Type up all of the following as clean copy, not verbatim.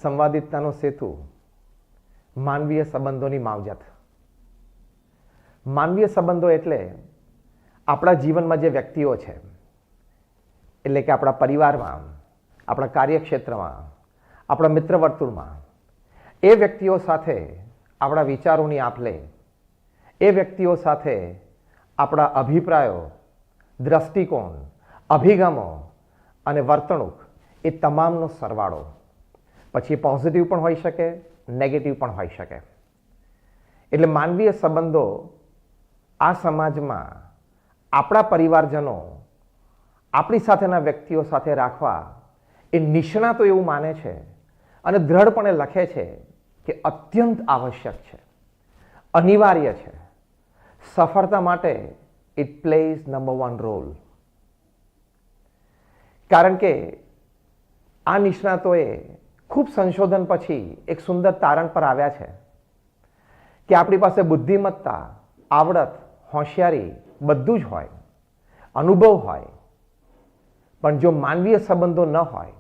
સંવાદિતાનો સેતુ, માનવીય સંબંધોની માવજત. માનવીય સંબંધો એટલે આપણા જીવનમાં જે વ્યક્તિઓ છે, એટલે કે આપણા પરિવારમાં, આપણા કાર્યક્ષેત્રમાં, આપણા મિત્ર વર્તુળમાં, એ વ્યક્તિઓ સાથે આપણા વિચારોની આપ-લે, એ વ્યક્તિઓ સાથે આપણા અભિપ્રાયો, દ્રષ્ટિકોણ, અભિગમો અને વર્તણૂક એ તમામનો સરવાળો. પછી પોઝિટિવ પણ હોઈ શકે, નેગેટિવ પણ હોઈ શકે. એટલે માનવીય સંબંધો આ સમાજમાં આપણા પરિવારજનો, આપણી સાથેના વ્યક્તિઓ સાથે રાખવા એ નિષ્ણાતો એવું માને છે અને દ્રઢપણે લખે છે કે અત્યંત આવશ્યક છે, અનિવાર્ય છે. સફળતા માટે ઇટ પ્લેઝ નંબર 1 રોલ. કારણ કે આ નિષ્ણાતોએ ખૂબ સંશોધન પછી એક સુંદર તારણ પર આવ્યા છે કે આપણી પાસે બુદ્ધિમત્તા, આવડત, હોશિયારી બધું જ હોય, અનુભવ હોય, પણ જો માનવીય સંબંધો ન હોય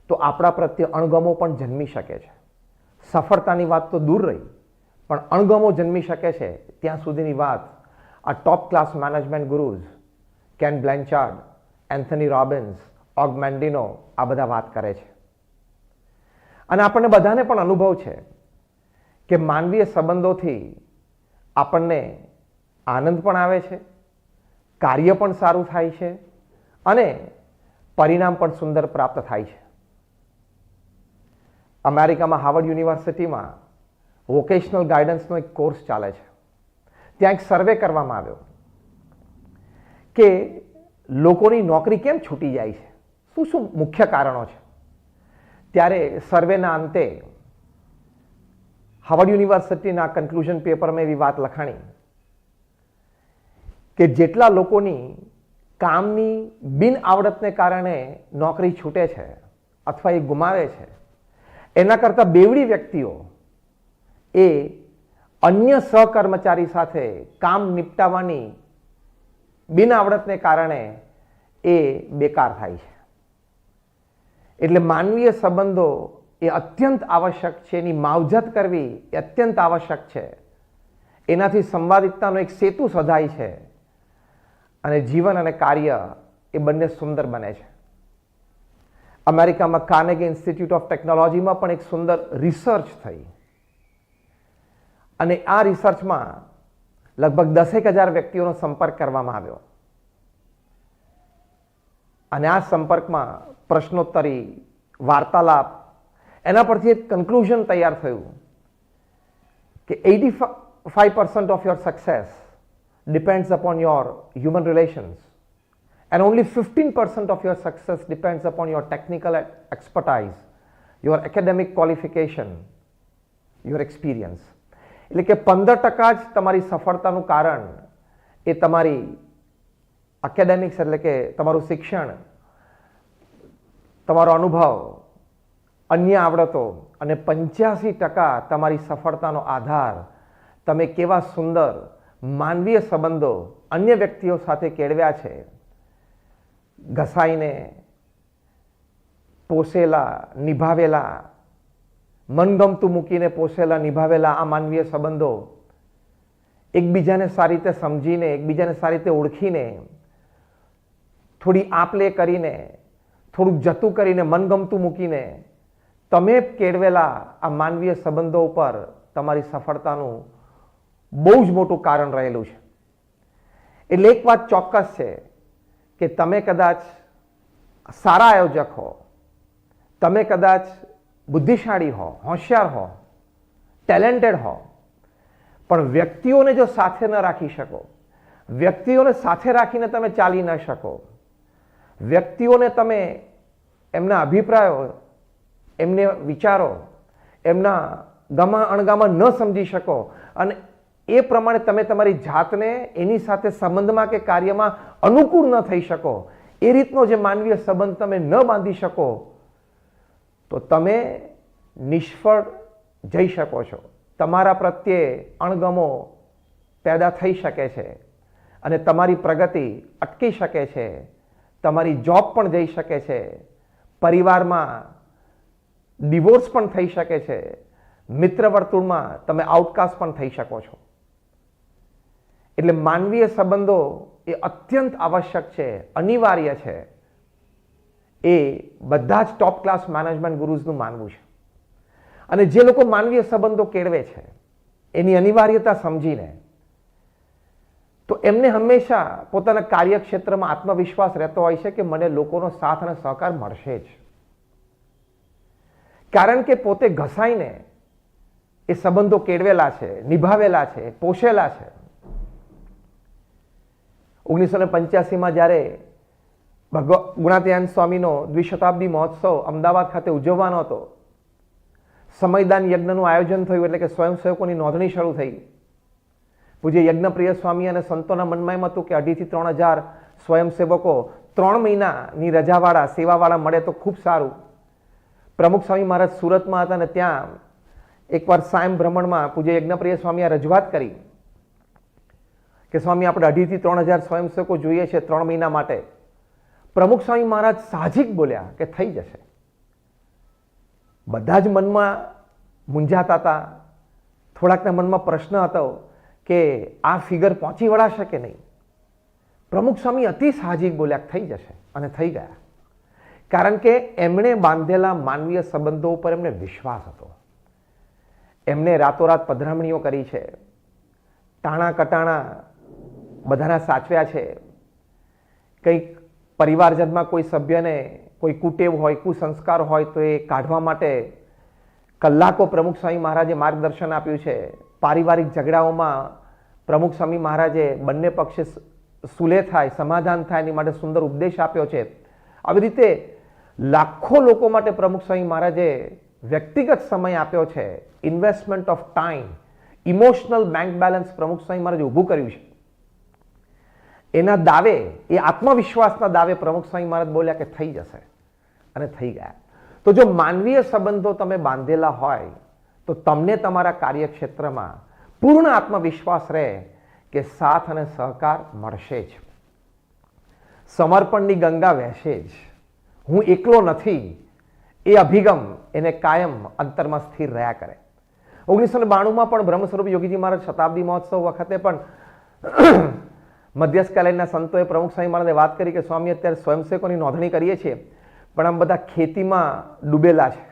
તો આપણા પ્રત્યે અણગમો પણ જન્મી શકે છે. સફળતાની વાત તો દૂર રહી, પણ અણગમો જન્મી શકે છે. ત્યાં સુધીની વાત આ top class management gurus Ken Blanchard, Anthony Robbins, Og Mandino આ બધા વાત કરે છે. અને આપણને બધાને પણ અનુભવ છે કે માનવીય સંબંધોથી આપણને આનંદ પણ આવે છે, કાર્ય પણ સારું થાય છે અને પરિણામ પણ સુંદર પ્રાપ્ત થાય છે. અમેરિકામાં હાર્વર્ડ યુનિવર્સિટીમાં વોકેશનલ ગાઈડન્સનો એક કોર્સ ચાલે છે. ત્યાં એક સર્વે કરવામાં આવ્યો કે લોકોની નોકરી કેમ છૂટી જાય છે, શું શું મુખ્ય કારણો છે. ત્યારે સર્વેના અંતે હાર્વર્ડ યુનિવર્સિટીના કન્ક્લુઝન પેપરમાં એવી વાત લખાણી કે જેટલા લોકોની કામની બિન આવડતને કારણે નોકરી છૂટે છે અથવા એ ગુમાવે છે, એના કરતાં બેવડી વ્યક્તિઓ એ અન્ય સહકર્મચારી સાથે કામ નિપટાવવાની બિન આવડતને કારણે એ બેકાર થાય છે. એટલે માનવીય સંબંધો એ અત્યંત આવશ્યક છે, એની માવજત કરવી એ અત્યંત આવશ્યક છે. એનાથી સંવાદિતાનો એક સેતુ સધાય છે અને જીવન અને કાર્ય એ બંને સુંદર બને છે. અમેરિકામાં કાર્નેગી ઇન્સ્ટિટ્યૂટ ઓફ ટેકનોલોજીમાં પણ એક સુંદર રિસર્ચ થઈ અને આ રિસર્ચમાં લગભગ 10,000 વ્યક્તિઓનો સંપર્ક કરવામાં આવ્યો અને આ સંપર્કમાં પ્રશ્નોત્તરી, વાર્તાલાપ, એના પરથી એક કન્ક્લુઝન તૈયાર થયું કે 85% of your success depends upon your human relations and only 15% of your success depends upon your technical expertise, your academic qualification, your experience. એટલે કે 15% જ તમારી સફળતાનું કારણ એ તમારી એકેડેમિક્સ એટલે કે તમારું શિક્ષણ, તમારો અનુભવ, અન્ય આવડતો અને 85% તમારી સફળતાનો આધાર તમે કેવા સુંદર માનવીય સંબંધો અન્ય વ્યક્તિઓ સાથે કેળવ્યા છે, ઘસાઈને પોસેલા, નિભાવેલા, મનગમતું મૂકીને પોસેલા, નિભાવેલા આ માનવીય સંબંધો એકબીજાને સારી રીતે સમજીને, એકબીજાને સારી રીતે ઓળખીને, થોડી આપ-લે કરીને, થોડુંક જતું કરીને, મનગમતું મૂકીને તમે કેળવેલા આ માનવીય સંબંધો ઉપર તમારી સફળતાનું બહુ જ મોટું કારણ રહેલું છે. એટલે એક વાત ચોક્કસ છે કે તમે કદાચ સારા આયોજક હો, તમે કદાચ બુદ્ધિશાળી હો, હોશિયાર હો, ટેલેન્ટેડ હો, પણ વ્યક્તિઓને જો સાથે ન રાખી શકો, વ્યક્તિઓને સાથે રાખીને તમે ચાલી ન શકો, વ્યક્તિઓને તમે એમના અભિપ્રાયો, એમને વિચારો, એમના ગમા અણગામા ન સમજી શકો અને એ પ્રમાણે તમે તમારી જાતને એની સાથે સંબંધમાં કે કાર્યમાં અનુકૂળ ન થઈ શકો, એ રીતનો જે માનવીય સંબંધ તમે ન બાંધી શકો, તો તમે નિષ્ફળ જઈ શકો છો. તમારા પ્રત્યે અણગમો પેદા થઈ શકે છે અને તમારી પ્રગતિ અટકી શકે છે, તમારી જોબ પણ જઈ શકે છે, પરિવારમાં ડિવોર્સ પણ થઈ શકે છે, મિત્ર વર્તુળમાં તમે આઉટકાસ્ટ પણ થઈ શકો છો. એટલે માનવીય સંબંધો એ અત્યંત આવશ્યક છે, અનિવાર્ય છે. એ બધા જ ટોપ ક્લાસ મેનેજમેન્ટ ગુરુઝનું માનવું છે. અને જે લોકો માનવીય સંબંધો કેળવે છે એની અનિવાર્યતા સમજીને તો એમને હંમેશા પોતાના કાર્યક્ષેત્રમાં આત્મવિશ્વાસ રહેતો હોય છે કે મને લોકોનો સાથ અને સહકાર મળશે જ. કારણ કે પોતે ઘસાઈને એ સંબંધો કેળવેલા છે, નિભાવેલા છે, પોષેલા છે. 1985માં જ્યારે ગુણાતીતાનંદ સ્વામીનો દ્વિશતાબ્દી મહોત્સવ અમદાવાદ ખાતે ઉજવવાનો હતો, સમયદાન યજ્ઞનું આયોજન થયું, એટલે કે સ્વયંસેવકોની નોંધણી શરૂ થઈ. પૂજ્ય યજ્ઞપ્રિય સ્વામી અને સંતોના મનમાં એમ હતું કે 2,500 થી 3,000 સ્વયંસેવકો 3 મહિનાની રજાવાળા સેવાવાળા મળે તો ખૂબ સારું. પ્રમુખ સ્વામી મહારાજ સુરતમાં હતા અને ત્યાં એકવાર સાયમ ભ્રમણમાં પૂજ્ય યજ્ઞપ્રિય સ્વામીએ રજૂઆત કરી કે સ્વામી આપણે 2,500 થી 3,000 સ્વયંસેવકો જોઈએ છે 3 મહિના માટે. પ્રમુખ સ્વામી મહારાજ સાહજિક બોલ્યા કે થઈ જશે. બધા જ મનમાં મૂંઝાતા હતા. થોડાકના મનમાં પ્રશ્ન હતો કે આ ફિગર પહોંચી વળાશે કે નહીં. પ્રમુખ સ્વામી અતિ સાહજિક બોલ્યા થઈ જશે, અને થઈ ગયા. કારણ કે એમણે બાંધેલા માનવીય સંબંધો ઉપર એમને વિશ્વાસ હતો. એમને રાતોરાત પધરામણીઓ કરી છે, ટાણા કટાણા બધાના સાચવ્યા છે. કંઈક પરિવારજનમાં કોઈ સભ્યને કોઈ કુટેવ હોય, કુસંસ્કાર હોય તો એ કાઢવા માટે કલાકો પ્રમુખ સ્વામી મહારાજે માર્ગદર્શન આપ્યું છે. પારિવારિક ઝઘડાઓમાં પ્રમુખ સ્વામી મહારાજે બંને પક્ષે સુલે થાય, સમાધાન થાય એની માટે સુંદર ઉપદેશ આપ્યો છે. આવી રીતે લાખો લોકો માટે પ્રમુખ સ્વામી મહારાજે વ્યક્તિગત સમય આપ્યો છે. Investment of time, emotional bank balance પ્રમુખ સ્વામી મહારાજે ઊભું કર્યું છે. એના દાવે, એ આત્મવિશ્વાસના દાવે પ્રમુખ સ્વામી મહારાજ બોલ્યા કે થઈ જશે, અને થઈ ગયા. તો જો માનવીય સંબંધો તમે બાંધેલા હોય તો તમને તમારા કાર્યક્ષેત્રમાં પૂર્ણ આત્મવિશ્વાસ રહે કે સાથ અને સહકાર મળશે જ. સમર્પણની ગંગા વહેશે જ. હું એકલો નથી, એ અભિગમ એને કાયમ અંતરમાં સ્થિર રહ્યા કરે. 1992માં પણ બ્રહ્મસ્વરૂપ યોગીજી મહારાજ શતાબ્દી મહોત્સવ વખતે પણ મધ્યસ્કાલીનના સંતોએ પ્રમુખ સ્વામી મહારાજે વાત કરી કે સ્વામી અત્યારે સ્વયંસેવકોની નોંધણી કરીએ છીએ પણ આમ બધા ખેતીમાં ડૂબેલા છે.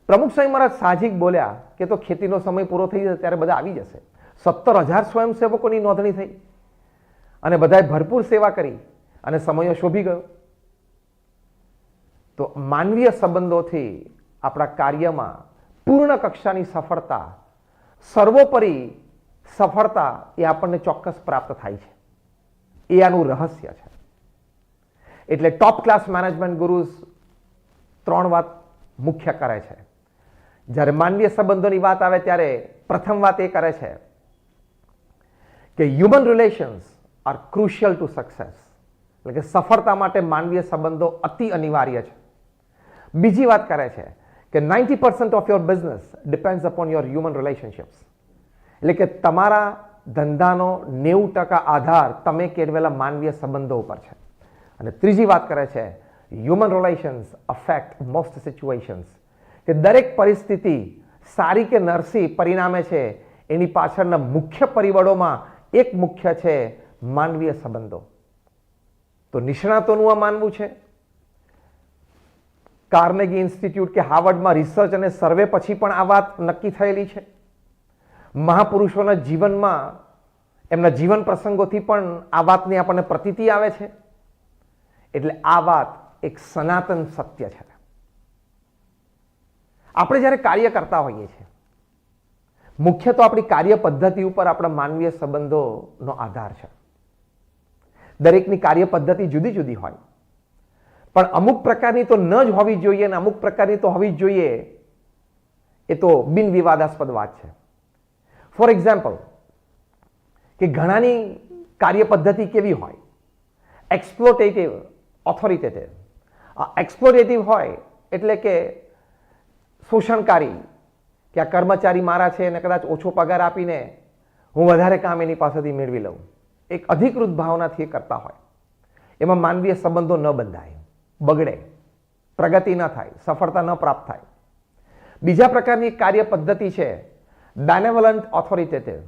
પ્રમુખ સ્વામી મહારાજ સાહજિક બોલ્યા કે તો ખેતીનો સમય પૂરો થઈ જશે ત્યારે બધા આવી જશે. 17,000 સ્વયંસેવકોની નોંધણી થઈ અને બધાએ ભરપૂર સેવા કરી અને સમય શોભી ગયો. તો માનવીય સંબંધોથી આપણા કાર્યમાં પૂર્ણ કક્ષાની સફળતા, સર્વોપરી સફળતા એ આપણને ચોક્કસ પ્રાપ્ત થાય છે. એ આનું રહસ્ય છે. એટલે ટોપ ક્લાસ મેનેજમેન્ટ ગુરુઝ 3 વાત મુખ્ય કરે છે. જ્યારે માનવીય સંબંધોની વાત આવે ત્યારે પ્રથમ વાત એ કરે છે કે human relations are crucial to success. એટલે કે સફળતા માટે માનવીય સંબંધો અતિ અનિવાર્ય છે. બીજી વાત કરે છે કે 90% of your business depends upon your human relationships. એટલે કે તમારા ધંધાનો 90% આધાર તમે કેળવેલા માનવીય સંબંધો ઉપર છે. અને ત્રીજી વાત કરે છે human relations affect most situations. કે દરેક પરિસ્થિતિ સારી કે નરસી પરિણામે છે એની પાછળના મુખ્ય પરિબળોમાં એક મુખ્ય છે માનવીય સંબંધો. તો નિષ્ણાતોનું આ માનવું છે. કાર્નેગી ઇન્સ્ટિટ્યૂટ કે હાર્વર્ડમાં રિસર્ચ અને સર્વે પછી પણ આ વાત નક્કી થયેલી છે. મહાપુરુષોના જીવનમાં એમના જીવન પ્રસંગોથી પણ આ વાતની આપણને પ્રતીતિ આવે છે. એટલે આ વાત એક સનાતન સત્ય છે. આપણે જ્યારે કાર્ય કરતા હોઈએ છીએ મુખ્ય તો આપણી કાર્ય પદ્ધતિ ઉપર આપણા માનવીય સંબંધોનો આધાર છે. દરેકની કાર્ય પદ્ધતિ જુદી જુદી હોય પણ અમુક પ્રકારની તો ન જ હોવી જોઈએ અને અમુક પ્રકારની તો હોવી જ જોઈએ. એ તો બિન વિવાદાસ્પદ વાત છે. ફોર એક્ઝામ્પલ કે ઘણાની કાર્ય પદ્ધતિ કેવી હોય? એક્સપ્લોટેટિવ, ઓથોરિટેટિવ. એક્સપ્લોટેટિવ હોય એટલે કે શોષણકારી, કે આ કર્મચારી મારા છે અને કદાચ ઓછો પગાર આપીને હું વધારે કામ એની પાસેથી મેળવી લઉં. એક અધિકૃત ભાવનાથી કરતા હોય. એમાં માનવીય સંબંધો ન બંધાય, બગડે, પ્રગતિ ન થાય, સફળતા ન પ્રાપ્ત થાય. બીજા પ્રકારની કાર્ય પદ્ધતિ છે બેનેવલન્ટ ઓથોરિટેટિવ,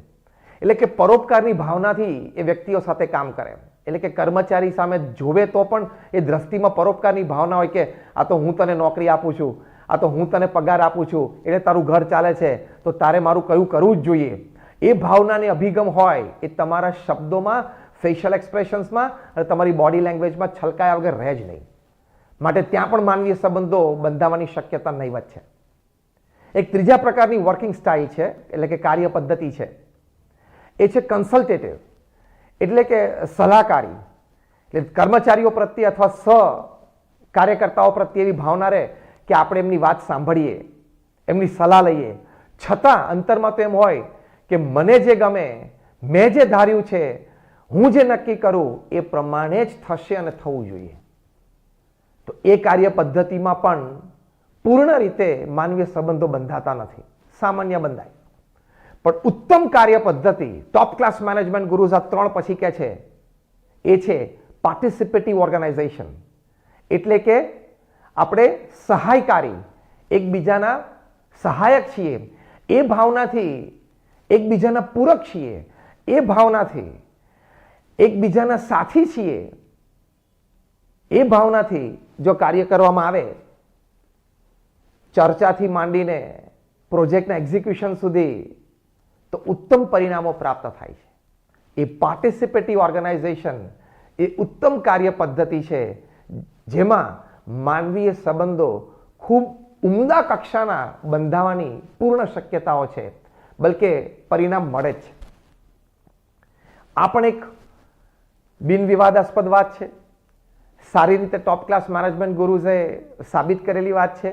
એટલે કે પરોપકારની ભાવનાથી એ વ્યક્તિઓ સાથે કામ કરે. એટલે કે કર્મચારી સામે જોવે તો પણ એ દ્રષ્ટિમાં પરોપકારની ભાવના હોય કે આ તો હું તને નોકરી આપું છું, આ તો હું તને પગાર આપું છું, એટલે તારું ઘર ચાલે છે, તો તારે મારું કયું કરવું જ જોઈએ. એ ભાવનાની અભિગમ હોય એ તમારા શબ્દોમાં, ફેશિયલ એક્સપ્રેશન્સમાં અને તમારી બોડી લેંગ્વેજમાં છલકાયા વગર રહે જ નહીં. માટે ત્યાં પણ માનવીય સંબંધો બંધાવવાની શક્યતા નહીવત છે. એક ત્રીજા પ્રકારની વર્કિંગ સ્ટાઇલ છે, એટલે કે કાર્ય પદ્ધતિ છે, એ છે કન્સલ્ટેટિવ, એટલે કે સલાહકારી. એટલે કર્મચારીઓ પ્રત્યે અથવા કાર્યકર્તાઓ પ્રત્યે એવી ભાવના રહે કે આપણે એમની વાત સાંભળીએ, એમની સલાહ લઈએ, છતાં અંતરમાં તો એમ હોય કે મને જે ગમે, મેં જે ધાર્યું છે, હું જે નક્કી કરું એ પ્રમાણે જ થશે અને થવું જોઈએ. તો એ કાર્ય પદ્ધતિમાં પણ પૂર્ણ રીતે માનવીય સંબંધો બંધાતા નથી, સામાન્ય બંધાય. પણ ઉત્તમ કાર્ય પદ્ધતિ, ટોપ ક્લાસ મેનેજમેન્ટ ગુરુઝ આ 3 પછી કે છે, એ છે પાર્ટિસિપેટિવ ઓર્ગેનાઇઝેશન. એટલે કે આપણે સહાયકારી, એકબીજાના સહાયક છીએ એ ભાવનાથી, એકબીજાના પૂરક છીએ એ ભાવનાથી, એકબીજાના સાથી છીએ એ ભાવનાથી જો કાર્ય કરવામાં આવે, ચર્ચાથી માંડીને પ્રોજેક્ટના એક્ઝિક્યુશન સુધી, તો ઉત્તમ પરિણામો પ્રાપ્ત થાય છે. એ પાર્ટિસિપેટિવ ઓર્ગેનાઇઝેશન એ ઉત્તમ કાર્ય પદ્ધતિ છે જેમાં માનવીય સંબંધો ખૂબ ઉમદા કક્ષાના બંધાવાની પૂર્ણ શક્યતાઓ છે, બલકે પરિણામ મળે જ છે. આ પણ એક બિનવિવાદાસ્પદ વાત છે, સારી રીતે ટોપ ક્લાસ મેનેજમેન્ટ ગુરુઝે સાબિત કરેલી વાત છે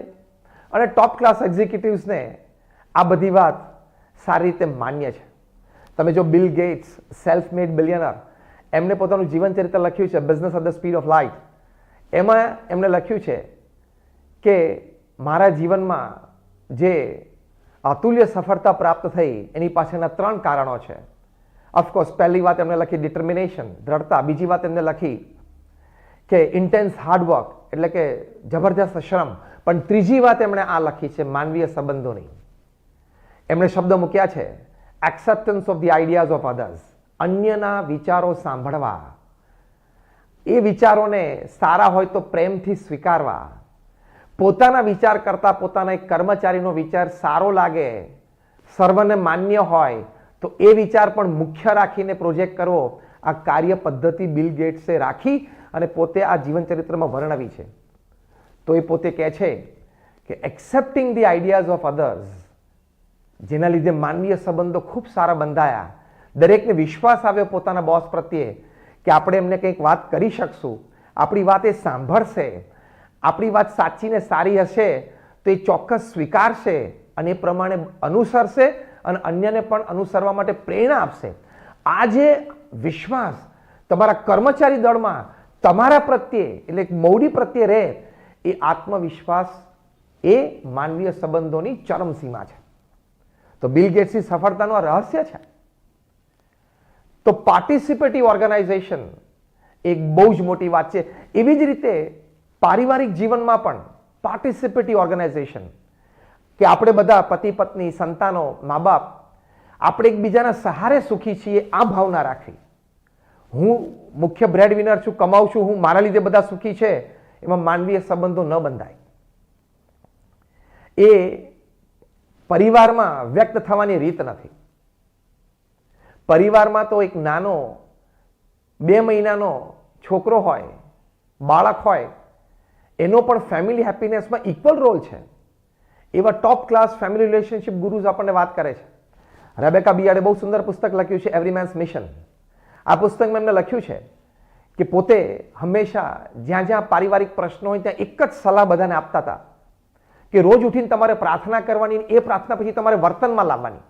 અને ટોપ ક્લાસ એક્ઝિક્યુટિવ્સને આ બધી વાત સારી રીતે માન્ય છે. તમે જો Bill Gates, self made billionaire, એમને પોતાનું જીવન ચરિત્ર લખ્યું છે business at the speed of light. એમાં એમણે લખ્યું છે કે મારા જીવનમાં જે અતુલ્ય સફળતા પ્રાપ્ત થઈ એની પાછળના 3 કારણો છે. ઓફકોર્સ પહેલી વાત એમણે લખી ડિટર્મિનેશન, દ્રઢતા. બીજી વાત એમને લખી કે ઇન્ટેન્સ હાર્ડવર્ક, એટલે કે જબરજસ્ત શ્રમ. પણ ત્રીજી વાત એમણે આ લખી છે માનવીય સંબંધોની. એમણે શબ્દ મૂક્યા છે acceptance of the ideas of others, અન્યના વિચારો સાંભળવા, એ વિચારોને સારા હોય તો પ્રેમથી સ્વીકારવા, પોતાના વિચાર કરતા પોતાના એક કર્મચારીનો વિચાર સારો લાગે, સર્વને માન્ય હોય તો એ વિચાર પણ મુખ્ય રાખીને પ્રોજેક્ટ કરવો. આ કાર્ય પદ્ધતિ બિલ ગેટ્સે રાખી અને પોતે આ જીવન ચરિત્રમાં વર્ણવી છે. તો એ પોતે કહે છે કે accepting the ideas of others, જેના લીધે માનવીય સંબંધો ખૂબ સારા બંધાયા. દરેકને વિશ્વાસ આવ્યો પોતાના બોસ પ્રત્યે કે આપણે એમને કંઈક વાત કરી શકશું, આપણી વાત એ સાંભળશે, આપણી વાત સાચી ને સારી હશે તો એ ચોક્કસ સ્વીકારશે અને એ પ્રમાણે અનુસરશે અને અન્યને પણ અનુસરવા માટે પ્રેરણા આપશે. આ જે વિશ્વાસ તમારા કર્મચારી દળમાં તમારા પ્રત્યે, એટલે મૌડી પ્રત્યે રહે, એ આત્મવિશ્વાસ એ માનવીય સંબંધોની ચરમસીમા છે. તો બિલ ગેટ્સની સફળતાનું આ રહસ્ય છે. તો પાર્ટિસિપેટિવ ઓર્ગેનાઇઝેશન એક બહુ જ મોટી વાત છે. એવી જ રીતે પારિવારિક જીવનમાં પણ પાર્ટિસિપેટિવ ઓર્ગેનાઇઝેશન, કે આપણે બધા પતિ પત્ની, સંતાનો, મા બાપ, આપણે એકબીજાના સહારે સુખી છીએ, આ ભાવના રાખવી. હું મુખ્ય બ્રેડ વિનર છું, કમાઉં છું, હું મારા લીધે બધા સુખી છે, એમાં માનવીય સંબંધો ન બંધાય. એ પરિવારમાં વ્યક્ત થવાની રીત નથી. પરિવારમાં તો એક નાનો 2 મહિનાનો છોકરો હોય, બાળક હોય, એનો પણ ફેમિલી હેપીનેસમાં ઇક્વલ રોલ છે. એવા ટોપ ક્લાસ ફેમિલી રિલેશનશિપ ગુરુઝ આપણને વાત કરે છે. રેબેકા બિયાર્ડે બહુ સુંદર પુસ્તક લખ્યું છે એવરી મેન્સ મિશન. આ પુસ્તકમાં એમને લખ્યું છે કે પોતે હંમેશા જ્યાં જ્યાં પારિવારિક પ્રશ્નો હોય ત્યાં એક જ સલાહ બધાને આપતા હતા કે રોજ ઉઠીને તમારે પ્રાર્થના કરવાની, એ પ્રાર્થના પછી તમારે વર્તનમાં લાવવાની.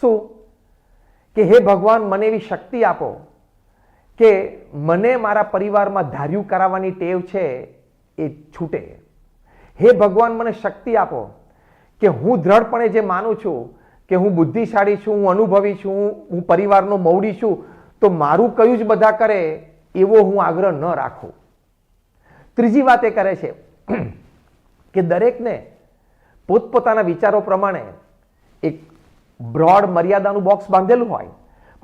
શું? કે હે ભગવાન, મને એવી શક્તિ આપો કે મને મારા પરિવારમાં ધાર્યું કરાવવાની ટેવ છે એ છૂટે. હે ભગવાન, મને શક્તિ આપો કે હું દ્રઢપણે જે માનું છું કે હું બુદ્ધિશાળી છું, હું અનુભવી છું, હું પરિવારનો મૌડી છું, તો મારું કયું જ બધા કરે એવો હું આગ્રહ ન રાખું. ત્રીજી વાત એ કરે છે કે દરેકને પોતપોતાના વિચારો પ્રમાણે એક બ્રોડ મર્યાદાનું બોક્સ બાંધેલું હોય,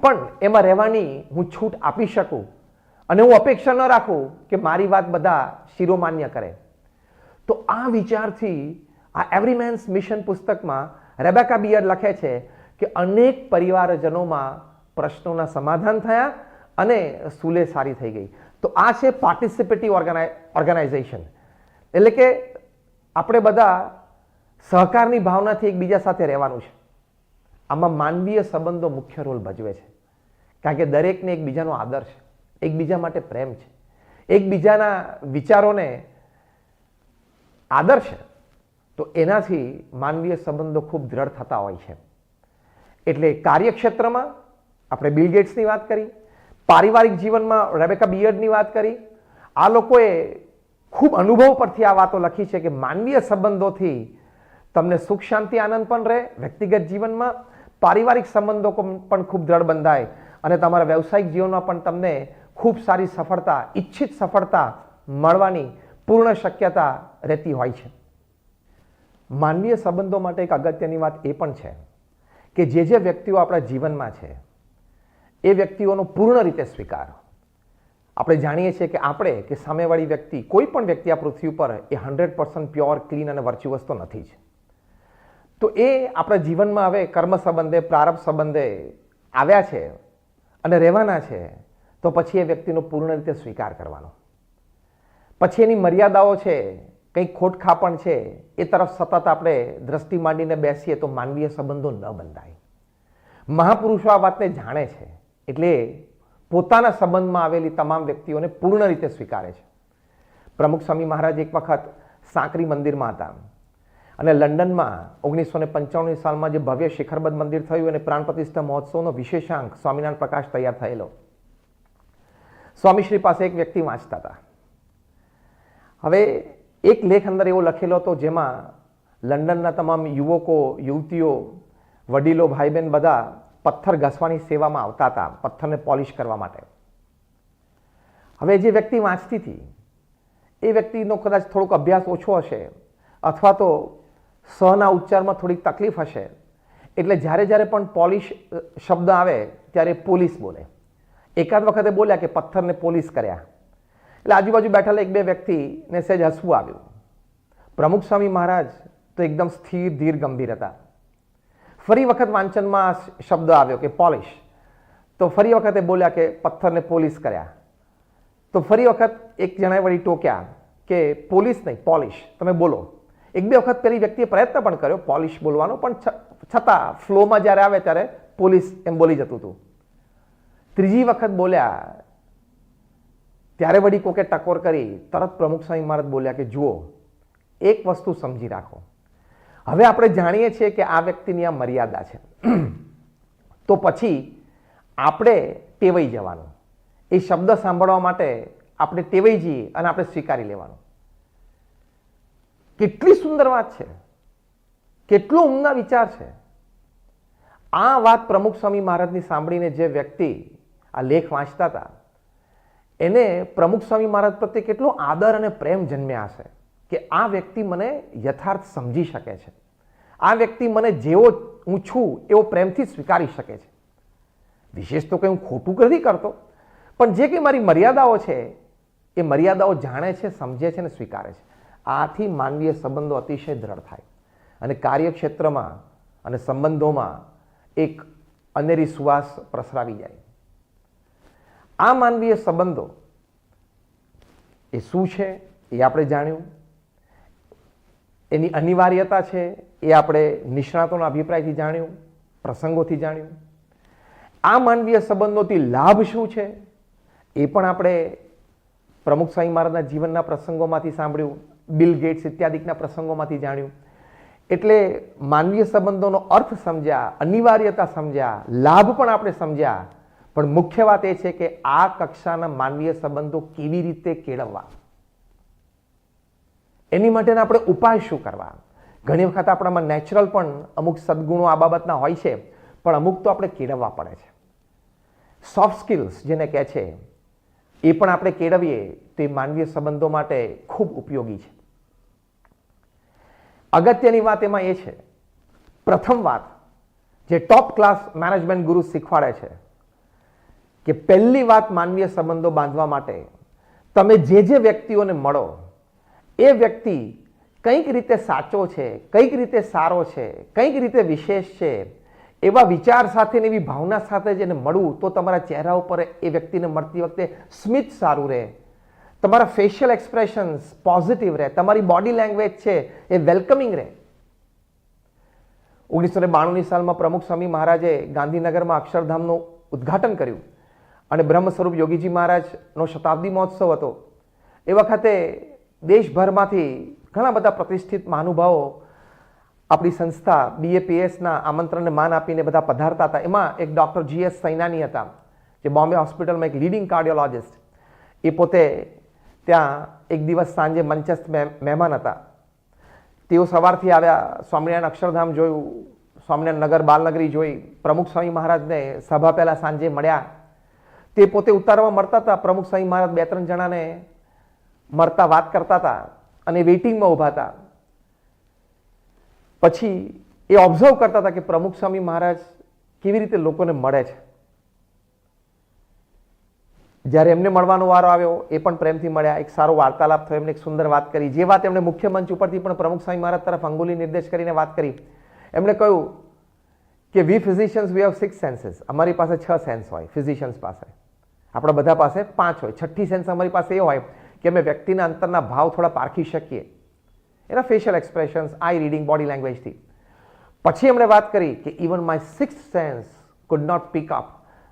પણ એમાં રહેવાની હું છૂટ આપી શકું અને હું અપેક્ષા ન રાખું કે મારી વાત બધા શિરોમાન્ય કરે. તો આ વિચારથી આ એવરી મેન્સ મિશન પુસ્તકમાં રેબેકા બિયર્ડ લખે છે કે અનેક પરિવારજનોમાં પ્રશ્નોના સમાધાન થયા અને સુલે સારી થઈ ગઈ. તો આ છે પાર્ટિસિપેટિવ ઓર્ગેનાઇઝેશન, એટલે કે આપણે બધા સહકારની ભાવનાથી એકબીજા સાથે રહેવાનું છે. આમાં માનવીય સંબંધો મુખ્ય રોલ ભજવે છે, કારણ કે દરેકને એકબીજાનો આદર છે, એકબીજા માટે પ્રેમ છે, એકબીજાના વિચારોને આદર છે. તો એનાથી માનવીય સંબંધો ખૂબ દ્રઢ થતા હોય છે. એટલે કાર્યક્ષેત્રમાં આપણે બિલ ગેટ્સની વાત કરી, પારિવારિક જીવનમાં રેબેકા બિયર્ડની વાત કરી. આ લોકોએ ખૂબ અનુભવ પરથી આ વાતો લખી છે કે માનવીય સંબંધોથી તમને સુખ શાંતિ આનંદ પણ રહે વ્યક્તિગત જીવનમાં, પારિવારિક સંબંધો પણ ખૂબ દ્રઢ બંધાય અને તમારા વ્યવસાયિક જીવનમાં પણ તમને ખૂબ સારી સફળતા, ઈચ્છિત સફળતા મળવાની પૂર્ણ શક્યતા રહેતી હોય છે. માનવીય સંબંધો માટે એક અગત્યની વાત એ પણ છે કે જે વ્યક્તિઓ આપણા જીવનમાં છે એ વ્યક્તિઓનો પૂર્ણ રીતે સ્વીકાર. આપણે જાણીએ છીએ કે આપણે કે સામેવાળી વ્યક્તિ, કોઈ પણ વ્યક્તિ આ પૃથ્વી ઉપર એ 100% પ્યોર, ક્લીન અને વર્ચ્યુઅસ તો નથી જ. તો એ આપણા જીવનમાં હવે કર્મ સંબંધે, પ્રારબ્ધ સંબંધે આવ્યા છે અને રહેવાના છે, તો પછી એ વ્યક્તિનો પૂર્ણ રીતે સ્વીકાર કરવાનો. પછી એની મર્યાદાઓ છે, કંઈક ખોટખાપણ છે, એ તરફ સતત આપણે દ્રષ્ટિ માંડીને બેસીએ તો માનવીય સંબંધો ન બંધાય. મહાપુરુષો આ વાતને જાણે છે, એટલે પોતાના સંબંધમાં આવેલી તમામ વ્યક્તિઓને પૂર્ણ રીતે સ્વીકારે છે. પ્રમુખ સ્વામી મહારાજ એક વખત સાંકરી મંદિરમાં હતા અને લંડનમાં 1995ની સાલમાં જે ભવ્ય શિખરબદ્ધ મંદિર થયું અને પ્રાણ પ્રતિષ્ઠા મહોત્સવનો વિશેષાંક સ્વામિનારાયણ પ્રકાશ તૈયાર થયેલો. સ્વામીશ્રી પાસે એક વ્યક્તિ વાંચતા હતા. હવે એક લેખ અંદર એવો લખેલો હતો જેમાં લંડનના તમામ યુવકો, યુવતીઓ, વડીલો, ભાઈ બહેન બધા પથ્થર ઘસવાની સેવામાં આવતા હતા, પથ્થરને પોલિશ કરવા માટે. હવે જે વ્યક્તિ વાંચતી હતી એ વ્યક્તિનો કદાચ થોડોક અભ્યાસ ઓછો હશે અથવા તો સના ઉચ્ચારમાં થોડીક તકલીફ હશે, એટલે જ્યારે પણ પોલિશ શબ્દ આવે ત્યારે પોલીસ બોલે. એકાદ વખતે બોલ્યા કે પથ્થરને પોલીસ કર્યા, એટલે આજુબાજુ બેઠેલા એક બે વ્યક્તિને સહેજ હસવું આવ્યું. પ્રમુખ સ્વામી મહારાજ તો એકદમ સ્થિર, ધીર, ગંભીર હતા. ફરી વખત વાંચનમાં શબ્દ આવ્યો કે પોલિશ, તો ફરી વખતે બોલ્યા કે પથ્થરને પોલીસ કર્યા. તો ફરી વખત એક જણાએ વળી ટોક્યા કે પોલીસ નહીં, પોલિશ, તમે બોલો. એક બે વખત પેલી વ્યક્તિએ પ્રયત્ન પણ કર્યો પોલિશ બોલવાનો, પણ છતાં ફ્લોમાં જ્યારે આવે ત્યારે પોલીસ એમ બોલી જતું હતું. ત્રીજી વખત બોલ્યા ત્યારે વળી કોકે ટકોર કરી. તરત પ્રમુખ સ્વામી મહારાજ બોલ્યા કે જુઓ, એક વસ્તુ સમજી રાખો, હવે આપણે જાણીએ છીએ કે આ વ્યક્તિની આ મર્યાદા છે, તો પછી આપણે ટેવાઈ જવાનું. એ શબ્દ સાંભળવા માટે આપણે ટેવાઈ જઈએ અને આપણે સ્વીકારી લેવાનું. કેટલી સુંદર વાત છે, કેટલો ઉમદા વિચાર છે. આ વાત પ્રમુખ સ્વામી મહારાજની સાંભળીને જે વ્યક્તિ આ લેખ વાંચતા હતા એને પ્રમુખ સ્વામી મહારાજ પ્રત્યે કેટલો આદર અને પ્રેમ જન્મ્યા હશે કે આ વ્યક્તિ મને યથાર્થ સમજી શકે છે, આ વ્યક્તિ મને જેવો હું છું એવો પ્રેમથી સ્વીકારી શકે છે. વિશેષ તો કંઈ હું ખોટું નથી કરતો, પણ જે કંઈ મારી મર્યાદાઓ છે એ મર્યાદાઓ જાણે છે, સમજે છે અને સ્વીકારે છે. આથી માનવીય સંબંધો અતિશય દ્રઢ થાય અને કાર્યક્ષેત્રમાં અને સંબંધોમાં એક અનેરી સુવાસ પ્રસરાવી જાય. આ માનવીય સંબંધો એ શું છે એ આપણે જાણ્યું, એની અનિવાર્યતા છે એ આપણે નિષ્ણાતોના અભિપ્રાયથી જાણ્યું, પ્રસંગોથી જાણ્યું. આ માનવીય સંબંધોથી લાભ શું છે એ પણ આપણે પ્રમુખ સ્વામી મહારાજના જીવનના પ્રસંગોમાંથી સાંભળ્યું, બિલ ગેટ્સ ઇત્યાદિકના પ્રસંગોમાંથી જાણ્યું. એટલે માનવીય સંબંધોનો અર્થ સમજ્યા, અનિવાર્યતા સમજ્યા, લાભ પણ આપણે સમજ્યા. પણ મુખ્ય વાત એ છે કે આ કક્ષાના માનવીય સંબંધો કેવી રીતે કેળવવા, એની માટેના આપણે ઉપાય શું કરવા. ઘણી વખત આપણામાં નેચરલ પણ અમુક સદગુણો આ બાબતના હોય છે, પણ અમુક તો આપણે કેળવવા પડે છે. સોફ્ટ સ્કિલ્સ જેને કહે છે એ પણ આપણે કેળવીએ તો એ માનવીય સંબંધો માટે ખૂબ ઉપયોગી છે. અગત્યની વાત એમાં એ છે, પ્રથમ વાત જે ટોપ ક્લાસ મેનેજમેન્ટ ગુરુ શીખવાડે છે કે પહેલી વાત માનવીય સંબંધો બાંધવા માટે તમે જે વ્યક્તિઓને મળો એ વ્યક્તિ કંઈક રીતે સાચો છે, કંઈક રીતે સારો છે, કંઈક રીતે વિશેષ છે, એવા વિચાર સાથે એવી ભાવના સાથે જેને મળવું તો તમારા ચહેરા ઉપર એ વ્યક્તિને મળતી વખતે સ્મિત સારું રહે, તમારા ફેશિયલ એક્સપ્રેશન્સ પોઝિટિવ રહે, તમારી બોડી લેંગ્વેજ છે એ વેલકમિંગ રહે. 1992ની સાલમાં પ્રમુખ સ્વામી મહારાજે ગાંધીનગરમાં અક્ષરધામનું ઉદ્ઘાટન કર્યું અને બ્રહ્મ સ્વરૂપ યોગીજી મહારાજનો શતાબ્દી મહોત્સવ હતો. એ વખતે દેશભરમાંથી ઘણા બધા પ્રતિષ્ઠિત મહાનુભાવો આપણી સંસ્થા BAPSના આમંત્રણને માન આપીને બધા પધારતા હતા. એમાં એક ડૉક્ટર GS સૈનાની હતા, જે બોમ્બે હોસ્પિટલમાં એક લીડિંગ કાર્ડિયોલોજિસ્ટ. એ પોતે ત્યાં એક દિવસ સાંજે મંચસ્થ મહેમાન હતા. તેઓ સવારથી આવ્યા, સ્વામિનારાયણ અક્ષરધામ જોયું, સ્વામિનારાયણ નગર બાલનગરી જોઈ, પ્રમુખ સ્વામી મહારાજને સભા પહેલાં સાંજે મળ્યા. તે પોતે ઉતારવા મળતા હતા. પ્રમુખ સ્વામી મહારાજ 2-3 જણાને મળતા વાત કરતા હતા અને વેઇટિંગમાં ઊભા હતા. પછી એ ઓબ્ઝર્વ કરતા હતા કે પ્રમુખ સ્વામી મહારાજ કેવી રીતે લોકોને મળે છે. જ્યારે એમને મળવાનો વારો આવ્યો એ પણ પ્રેમથી મળ્યા, એક સારો વાર્તાલાપ થયો, એમને એક સુંદર વાત કરી. જે વાત એમણે મુખ્ય મંચ ઉપરથી પણ પ્રમુખ સ્વામી મહારાજ તરફ અંગુલી નિર્દેશ કરીને વાત કરી. એમણે કહ્યું કે વી ફિઝિશિયન્સ વી હેવ 6 સેન્સીસ. અમારી પાસે 6 સેન્સ હોય ફિઝિશિયન્સ પાસે, આપણા બધા પાસે 5 હોય. 6ઠ્ઠી સેન્સ અમારી પાસે એ હોય કે અમે વ્યક્તિના અંતરના ભાવ થોડા પારખી શકીએ, એના ફેશિયલ એક્સપ્રેશન્સ, આઈ રીડિંગ, બોડી લેંગ્વેજથી. પછી એમણે વાત કરી કે even my 6th sense could not pick up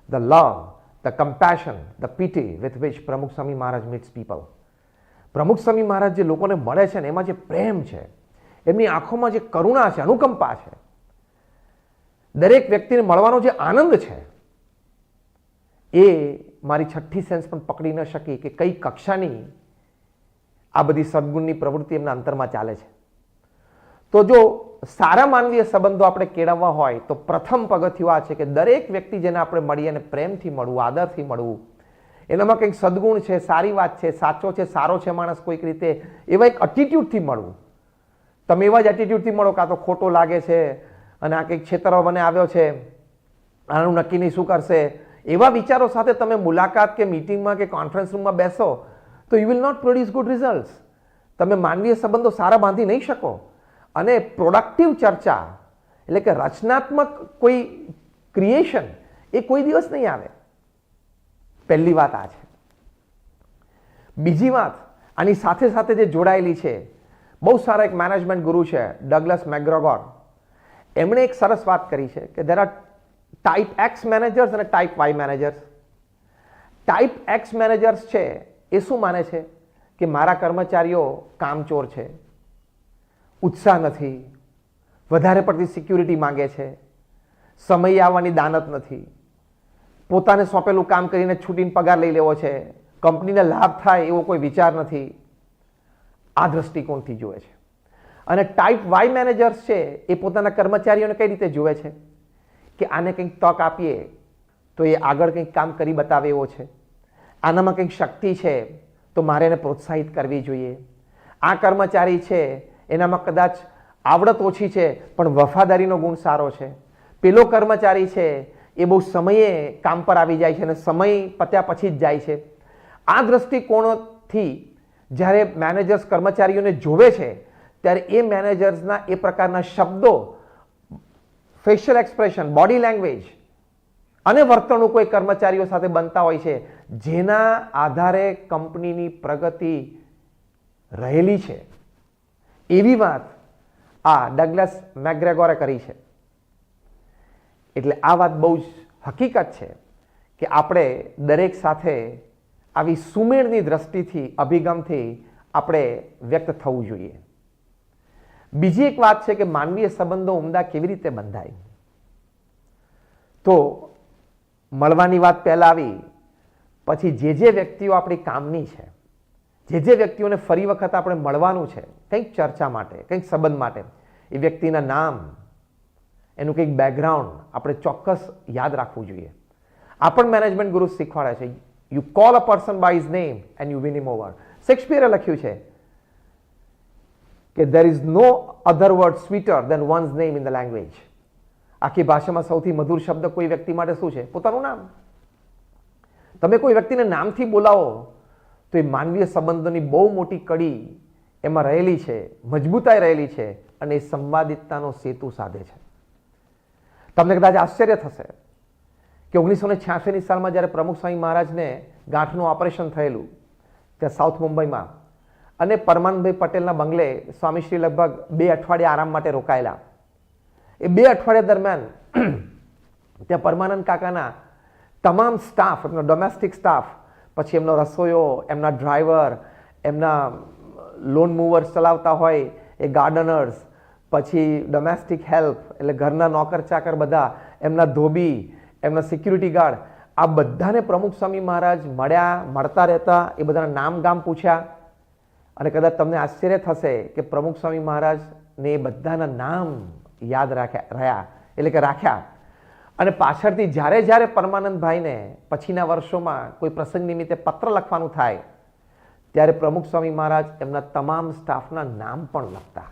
the love, the compassion, the pity with which Pramukh Swami Maharaj meets people. પ્રમુખ સ્વામી મહારાજ જે લોકોને મળે છે ને એમાં જે પ્રેમ છે, એમની આંખોમાં જે કરુણા છે, અનુકંપા છે, દરેક વ્યક્તિને મળવાનો જે આનંદ છે, એ મારી 6ઠ્ઠી સેન્સ પણ પકડી ન શકી કે કઈ કક્ષાની આ બધી સદગુણની પ્રવૃત્તિ એમના અંતરમાં ચાલે છે. તો જો સારા માનવીય સંબંધો આપણે કેળવવા હોય તો પ્રથમ પગથિયું આ છે કે દરેક વ્યક્તિ જેને આપણે મળીએ અને પ્રેમથી મળવું, આદરથી મળવું, એનામાં કંઈક સદગુણ છે, સારી વાત છે, સાચો છે, સારો છે માણસ કોઈક રીતે, એવા એક એટીટ્યુડથી મળવું. તમે એવા જ એટીટ્યુડથી મળો કાં તો ખોટો લાગે છે અને આ કંઈક છેતરવા મને આવ્યો છે, આનું નક્કી નહીં શું કરશે, એવા વિચારો સાથે તમે મુલાકાત કે મીટિંગમાં કે કોન્ફરન્સ રૂમમાં બેસો તો you will not produce good results. તમે માનવીય સંબંધો સારા બાંધી નહીં શકો. અને પ્રોડક્ટિવ ચર્ચા એટલે કે રચનાત્મક કોઈ ક્રિએશન એ કોઈ દિવસ નહીં આવે. પહેલી વાત આ છે. બીજી વાત આની સાથે સાથે જે જોડાયેલી છે, બહુ સારા એક મેનેજમેન્ટ ગુરુ છે ડગલસ મેકગ્રેગોર. એમણે એક સરસ વાત કરી છે કે there are type X managers અને type Y managers. Type X managers છે એ શું માને છે કે મારા કર્મચારીઓ કામચોર છે, ઉત્સાહ નથી, વધારે પડતી સિક્યુરિટી માંગે છે, સમય આવવાની દાનત નથી, પોતાને સોંપેલું કામ કરીને છૂટીને પગાર લઈ લેવો છે, કંપનીને લાભ થાય એવો કોઈ વિચાર નથી. આ દ્રષ્ટિકોણથી જુએ છે. અને ટાઈપ Y મેનેજર્સ છે એ પોતાના કર્મચારીઓને કઈ રીતે જુએ છે કે આને કંઈક તક આપીએ તો એ આગળ કંઈક કામ કરી બતાવે એવો છે, આનામાં કંઈક શક્તિ છે તો મારે એને પ્રોત્સાહિત કરવી જોઈએ, આ કર્મચારી છે એનામાં કદાચ આવડત ઓછી છે પણ વફાદારીનો ગુણ સારો છે, પેલો કર્મચારી છે એ બહુ સમયે કામ પર આવી જાય છે અને સમય પત્યા પછી જ જાય છે. આ દ્રષ્ટિકોણથી જ્યારે મેનેજર્સ કર્મચારીઓને જોવે છે ત્યારે એ મેનેજર્સના એ પ્રકારના શબ્દો, ફેશિયલ એક્સપ્રેશન, બોડી લેંગ્વેજ અને વર્તણૂક કોઈ કર્મચારીઓ સાથે બનતા હોય છે જેના આધારે કંપનીની પ્રગતિ રહેલી છે. એવી વાત આ ડગલસ મેકગ્રેગોરે કરી છે. એટલે આ વાત બહુ જ હકીકત છે કે આપણે દરેક સાથે આવી સુમેળની દ્રષ્ટિથી, અભિગમથી આપણે વ્યક્ત થવું જોઈએ. બીજી એક વાત છે કે માનવીય સંબંધો ઉમદા કેવી રીતે બંધાય. તો મળવાની વાત પહેલા આવી, પછી જે વ્યક્તિઓ આપણી કામની છે, જે વ્યક્તિઓને ફરી વખત આપણે મળવાનું છે કંઈક ચર્ચા માટે, કંઈક સંબંધ માટે, એ વ્યક્તિના નામ, એનું કંઈક બેકગ્રાઉન્ડ આપણે ચોક્કસ યાદ રાખવું જોઈએ. આ પણ મેનેજમેન્ટ ગુરુ શીખવાડે છે. You call a person by his name and you win him over. શેક્સપિયરે લખ્યું છે કે there is no other word sweeter than one's name in the language. આખી ભાષામાં સૌથી મધુર શબ્દ કોઈ વ્યક્તિ માટે શું છે? પોતાનું નામ. તમે કોઈ વ્યક્તિને નામથી બોલાવો તો એ માનવીય સંબંધોની બહુ મોટી કડી એમાં રહેલી છે, મજબૂતાઈ રહેલી છે અને એ સંવાદિતતાનો સેતુ સાધે છે. તમને કદાચ આશ્ચર્ય થશે કે 1986ની સાલમાં જ્યારે પ્રમુખ સ્વામી મહારાજને ગાંઠનું ઓપરેશન થયેલું ત્યાં સાઉથ મુંબઈમાં અને પરમાનંદભાઈ પટેલના બંગલે સ્વામીશ્રી લગભગ 2 અઠવાડિયા આરામ માટે રોકાયેલા. એ 2 અઠવાડિયા દરમિયાન ત્યાં પરમાનંદ કાકાના તમામ સ્ટાફ, એમનો ડોમેસ્ટિક સ્ટાફ, પછી એમનો રસોઈયો, એમના ડ્રાઈવર, એમના લોન મૂવર્સ ચલાવતા હોય એ ગાર્ડનર્સ, પછી ડોમેસ્ટિક હેલ્પ એટલે ઘરના નોકર ચાકર બધા, એમના ધોબી, એમના સિક્યુરિટી ગાર્ડ, આ બધાને પ્રમુખ સ્વામી મહારાજ મળતા રહેતા. એ બધાના નામ ગામ પૂછ્યા અને કદાચ તમને આશ્ચર્ય થશે કે પ્રમુખ સ્વામી મહારાજને એ બધાના નામ યાદ રાખ્યા. અને પાછળથી જ્યારે જ્યારે પરમાનંદભાઈને પછીના વર્ષોમાં કોઈ પ્રસંગ નિમિત્તે પત્ર લખવાનું થાય ત્યારે પ્રમુખ સ્વામી મહારાજ એમના તમામ સ્ટાફના નામ પણ લખતા.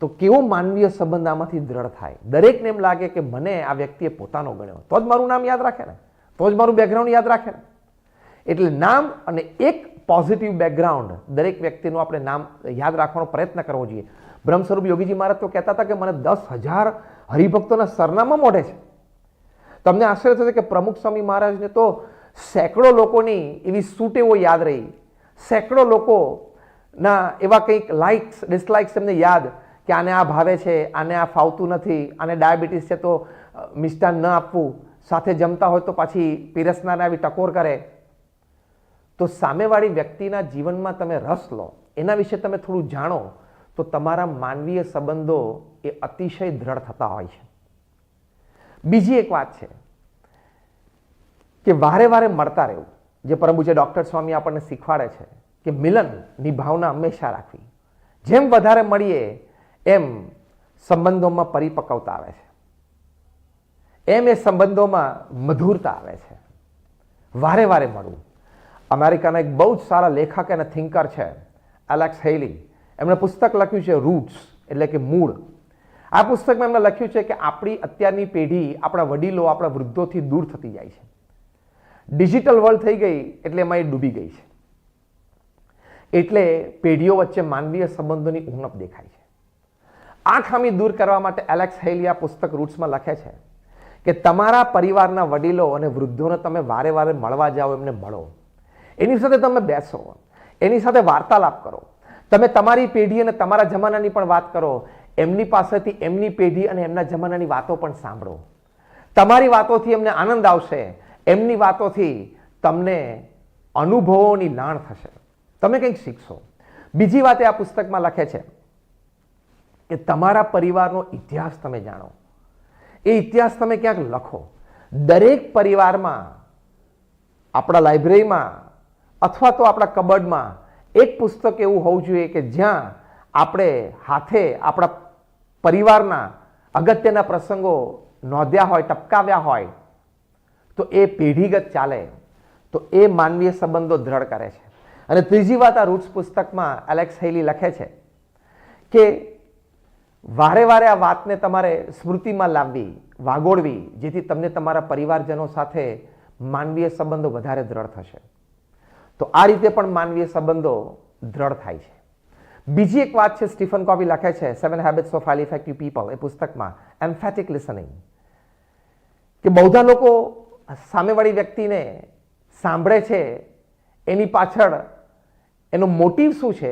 તો કેવો માનવીય સંબંધ આમાંથી દ્રઢ થાય. દરેકને એમ લાગે કે મને આ વ્યક્તિએ પોતાનો ગણ્યો, તો જ મારું નામ યાદ રાખે ને, તો જ મારું બેકગ્રાઉન્ડ યાદ રાખે ને. એટલે નામ અને એક પોઝિટિવ બેકગ્રાઉન્ડ દરેક વ્યક્તિનું આપણે નામ યાદ રાખવાનો પ્રયત્ન કરવો જોઈએ. બ્રહ્મ સ્વરૂપ યોગીજી મહારાજ તો કહેતા હતા કે મને 10,000 હરિભક્તોના સરનામા મોઢે છે. તમને આશ્ચર્ય થશે કે પ્રમુખ સ્વામી મહારાજને તો સેંકડો લોકોની એવી સૂટેવો યાદ રહી, સેંકડો લોકોના એવા કંઈક લાઇક્સ ડિસલાઇક્સ એમને યાદ કે આને આ ભાવે છે, આને આ ફાવતું નથી, આને ડાયાબિટીસ છે તો મિષ્ટાન ન આપવું, સાથે જમતા હોય તો પાછી પીરસનારને આવી ટકોર કરે. તો સામેવાળી વ્યક્તિના જીવનમાં તમે રસ લો, એના વિશે તમે થોડું જાણો તો તમારા માનવીય સંબંધો એ અતિશય દ્રઢ થતા હોય છે. બીજી એક વાત છે કે વારે વારે મળતા રહેવું, જે પરમ પૂજ્ય ડૉક્ટર સ્વામી આપણને શીખવાડે છે કે મિલનની ભાવના હંમેશા રાખવી. જેમ વધારે મળીએ એમ સંબંધોમાં પરિપક્વતા આવે છે, એમ એ સંબંધોમાં મધુરતા આવે છે. વારે વારે મળવું. અમેરિકાના એક બહુ જ સારા લેખક અને થિંકર છે એલેક્સ હેલી. એમણે પુસ્તક લખ્યું છે રૂટ્સ, એટલે કે મૂળ. આ પુસ્તકમાં એમણે લખ્યું છે કે આપણી અત્યારની પેઢી આપણા વડીલો, આપણા વૃદ્ધોથી દૂર થતી જાય છે. ડિજિટલ વર્લ્ડ થઈ ગઈ એટલે એમાં એ ડૂબી ગઈ છે. એટલે પેઢીઓ વચ્ચે માનવીય સંબંધોની ઉણપ દેખાય છે. આ ખામી દૂર કરવા માટે એલેક્સ હેલી આ પુસ્તક રૂટ્સમાં લખે છે કે તમારા પરિવારના વડીલો અને વૃદ્ધોને તમે વારે વારે મળવા જાઓ, એમને મળો, એની સાથે તમે બેસો, એની સાથે વાર્તાલાપ કરો. તમે તમારી પેઢી અને તમારા જમાનાની પણ વાત કરો, એમની પાસેથી એમની પેઢી અને એમના જમાનાની વાતો પણ સાંભળો. તમારી વાતોથી એમને આનંદ આવશે, એમની વાતોથી તમને અનુભવોની લાણ થશે, તમે કંઈક શીખશો. બીજી વાત એ આ પુસ્તકમાં લખે છે કે તમારા પરિવારનો ઇતિહાસ તમે જાણો, એ ઇતિહાસ તમે ક્યાંક લખો. દરેક પરિવારમાં, આપણા લાઇબ્રેરીમાં અથવા તો આપણા કબર્ડમાં એક પુસ્તક એવું હોવું જોઈએ કે જ્યાં આપણે હાથે આપણા પરિવારના અગત્યના પ્રસંગો નોંધ્યા હોય, ટપકાવ્યા હોય, તો એ પેઢીગત ચાલે, તો એ માનવીય સંબંધો દ્રઢ કરે છે. અને ત્રીજી વાત આ રૂટ્સ પુસ્તકમાં એલેક્સ હેલી લખે છે કે વારે વારે આ વાતને તમારે સ્મૃતિમાં લાવવી, વાગોળવી, જેથી તમને તમારા પરિવારજનો સાથે માનવીય સંબંધો વધારે દ્રઢ થશે. તો આ રીતે પણ માનવીય સંબંધો દ્રઢ થાય છે. બીજી એક વાત છે, સ્ટીફન કોવી લખે છે 7 Habits of Highly Effective People એ પુસ્તકમાં, એમ્ફેટિક લિસનિંગ, કે બહુધા લોકો સામેવાળી વ્યક્તિને સાંભળે છે એની પાછળ એનો મોટિવ શું છે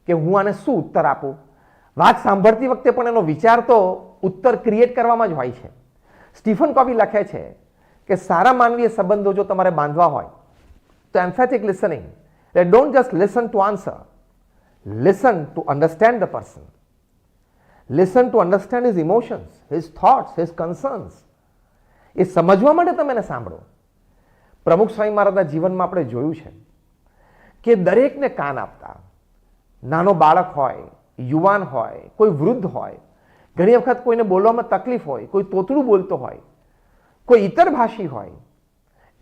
કે હું આને શું ઉત્તર આપું. વાત સાંભળતી વખતે પણ એનો વિચાર તો ઉત્તર ક્રિએટ કરવામાં જ હોય છે. સ્ટીફન કોવી લખે છે કે સારા માનવીય સંબંધો જો તમારે બાંધવા હોય તો emphatic listening, don't just listen to answer, listen to understand the person, listen to understand his emotions, his thoughts, his concerns. એ સમજવા માટે તમે એને સાંભળો. પ્રમુખ સ્વામી મહારાજના જીવનમાં આપણે જોયું છે કે દરેકને કાન આપતા, નાનો બાળક હોય, યુવાન હોય, કોઈ વૃદ્ધ હોય, ઘણી વખત કોઈને બોલવામાં તકલીફ હોય, કોઈ તોતડું બોલતો હોય, કોઈ ઇતર ભાષી હોય,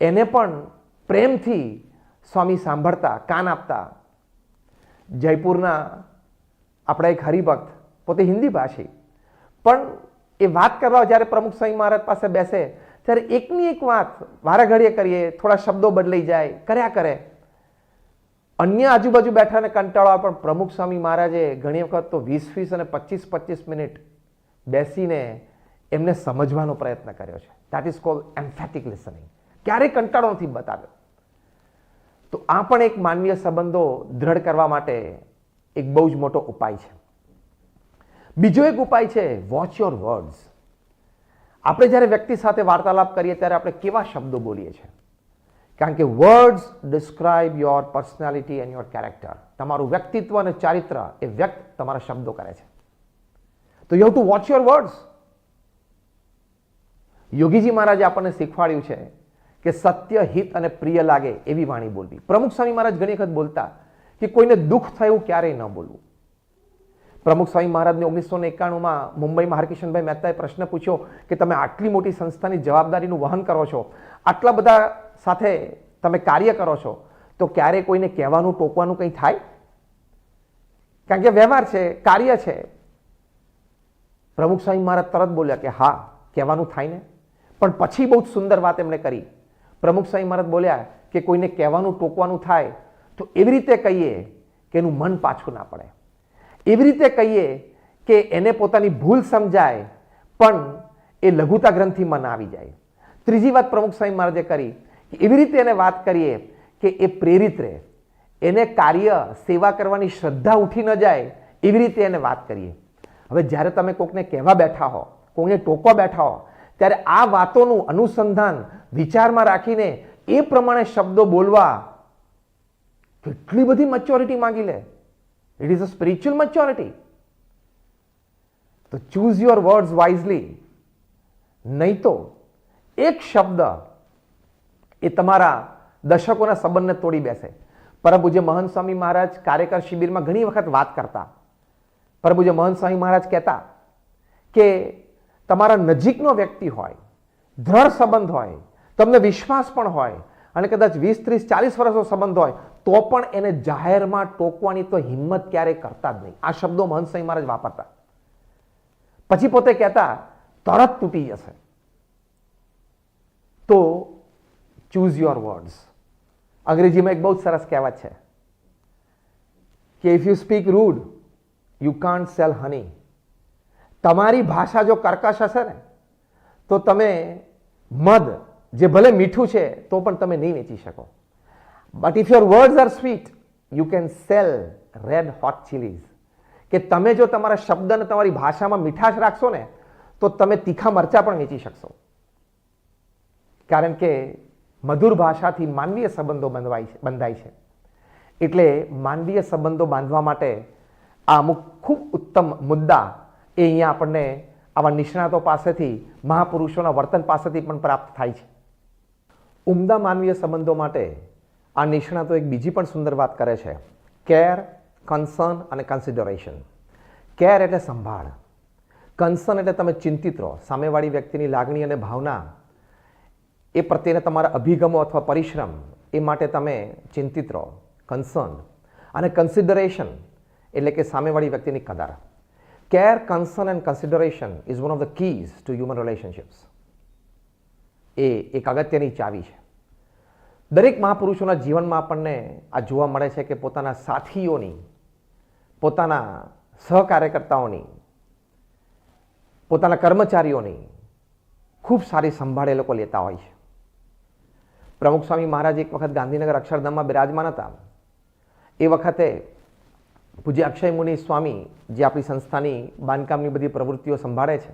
એને પણ પ્રેમથી સ્વામી સાંભળતા, કાન આપતા. જયપુરના આપણા એક હરિભક્ત, પોતે હિન્દી ભાષી, પણ એ વાત કરવા જ્યારે પ્રમુખ સ્વામી મહારાજ પાસે બેસે ત્યારે એકની એક વાત વારે ઘડીએ કરીએ, થોડા શબ્દો બદલાઈ જાય, કર્યા કરે. અન્ય આજુબાજુ બેઠાને કંટાળો આવે, પણ પ્રમુખ સ્વામી મહારાજે ઘણી વખત તો 20 અને 25 મિનિટ બેસીને એમને સમજવાનો પ્રયત્ન કર્યો છે. That is called emphatic listening. ક્યારેય કંટાળો નથી બતાવ્યો. તો આ પણ એક માનવીય સંબંધો દ્રઢ કરવા માટે એક બહુ જ મોટો ઉપાય છે. બીજો એક ઉપાય છે વોચ યોર વર્ડ્સ. આપણે જ્યારે વ્યક્તિ સાથે વાર્તાલાપ કરીએ ત્યારે આપણે કેવા શબ્દો બોલીએ છીએ, કારણ કે words describe your personality and your character. તમારું વ્યક્તિત્વ અને ચારિત્ર એ વ્યક્ત તમારા શબ્દો કરે છે. તો you have to watch your words. Yogiji મહારાજે આપણને શીખવાડ્યું છે કે સત્ય, હિત અને પ્રિય લાગે એવી વાણી બોલવી. પ્રમુખ સ્વામી મહારાજ ઘણી વખત બોલતા કે કોઈને દુઃખ થયું ક્યારેય ન બોલવું. પ્રમુખ સ્વામી મહારાજને 1991માં મુંબઈમાં હરકિશનભાઈ મહેતાએ પ્રશ્ન પૂછ્યો કે તમે આટલી મોટી સંસ્થાની જવાબદારીનું વહન કરો છો, આટલા બધા સાથે તમે કાર્ય કરો છો, તો ક્યારે કોઈને કહેવાનું, ટોકવાનું કંઈ થાય? કારણ કે વ્યવહાર છે, કાર્ય છે. પ્રમુખ સ્વામી મહારાજ તરત બોલ્યા કે હા, કહેવાનું થાય ને. પણ પછી બહુ જ સુંદર વાત એમણે કરી. પ્રમુખ સ્વામી મહારાજ બોલ્યા કે કોઈને કહેવાનું, ટોકવાનું થાય તો એવી રીતે કહીએ કે એનું મન પાછું ના પડે. એવી રીતે કહીએ કે એને પોતાની ભૂલ સમજાય પણ એ લઘુતા ગ્રંથિમાં ના આવી જાય. ત્રીજી વાત પ્રમુખ સ્વામી મહારાજે કરી કે એવી રીતે એને વાત કરીએ કે એ પ્રેરિત રહે, એને કાર્ય, સેવા કરવાની શ્રદ્ધા ઉઠી ન જાય, એવી રીતે એને વાત કરીએ. હવે જ્યારે તમે કોકને કહેવા બેઠા હો, કોઈને ટોકવા બેઠા હો, ત્યારે આ વાતોનું અનુસંધાન વિચારમાં રાખીને એ પ્રમાણે શબ્દો બોલવા કેટલી બધી મેચ્યોરિટી માંગી લે. It is a spiritual maturity. તો ચૂઝ યોર વર્ડ્સ વાઇઝલી. નહીં તો એક શબ્દ એ તમારા દશકોના સંબંધને તોડી બેસે. પરમ પૂજ્ય મહંત સ્વામી મહારાજ કાર્યકર શિબિરમાં ઘણી વખત વાત કરતા. પરમ પૂજ્ય મહંત સ્વામી મહારાજ કહેતા કે તમારા નજીકનો વ્યક્તિ હોય, દ્રઢ સંબંધ હોય, તમને વિશ્વાસ પણ હોય અને કદાચ 20, 30, 40 વર્ષનો સંબંધ હોય, તો પણ એને જાહેરમાં ટોકવાની તો હિંમત ક્યારેય કરતા જ નહીં. આ શબ્દો મહંત સ્વામી મહારાજ વાપરતા. પછી પોતે કહેતા તરત તૂટી જશે. તો ચૂઝ યોર વર્ડ્સ. અંગ્રેજીમાં એક બહુ જ સરસ કહેવત છે કે if you speak rude you can't sell honey. તમારી ભાષા જો કર્કશ હશે ને તો તમે મધ, જે ભલે મીઠું છે તો પણ તમે નહીં વેચી શકો. But if your words R sweet you can cell red hot chillies. કે તમે જો તમારા શબ્દ અને તમારી ભાષામાં મીઠાશ રાખશો ને તો તમે તીખા મરચા પણ વેચી શકશો. કારણ કે મધુર ભાષાથી માનવીય સંબંધો બંધાય છે. એટલે માનવીય સંબંધો બાંધવા માટે આ અમુક ખૂબ ઉત્તમ મુદ્દા એ અહીંયા આપણને આવા નિષ્ણાતો પાસેથી, મહાપુરુષોના વર્તન પાસેથી પણ પ્રાપ્ત થાય છે. ઉમદા માનવીય સંબંધો માટે આ નિષ્ણાતો એક બીજી પણ સુંદર વાત કરે છે. કેર, કન્સર્ન અને કન્સિડરેશન. કેર એટલે સંભાળ. કન્સર્ન એટલે તમે ચિંતિત રહો, સામેવાળી વ્યક્તિની લાગણી અને ભાવના, એ પ્રત્યેના તમારા અભિગમો અથવા પરિશ્રમ, એ માટે તમે ચિંતિત રહો, કન્સર્ન. અને કન્સિડરેશન એટલે કે સામેવાળી વ્યક્તિની કદર. Care, concern and consideration is one of the keys to human relationships. એ એક અગત્યની ચાવી છે. દરેક મહાપુરુષોના જીવનમાં આપણને આ જોવા મળે છે કે પોતાના સાથીઓની, પોતાના સહકાર્યકર્તાઓની, પોતાના કર્મચારીઓની ખૂબ સારી સંભાળ એ લોકો લેતા હોય છે. પ્રમુખ સ્વામી મહારાજ એક વખત ગાંધીનગર અક્ષરધામમાં બિરાજમાન હતા. એ વખતે પૂજ્ય અક્ષય મુનિ સ્વામી, જે આપણી સંસ્થાની બાંધકામની બધી પ્રવૃત્તિઓ સંભાળે છે,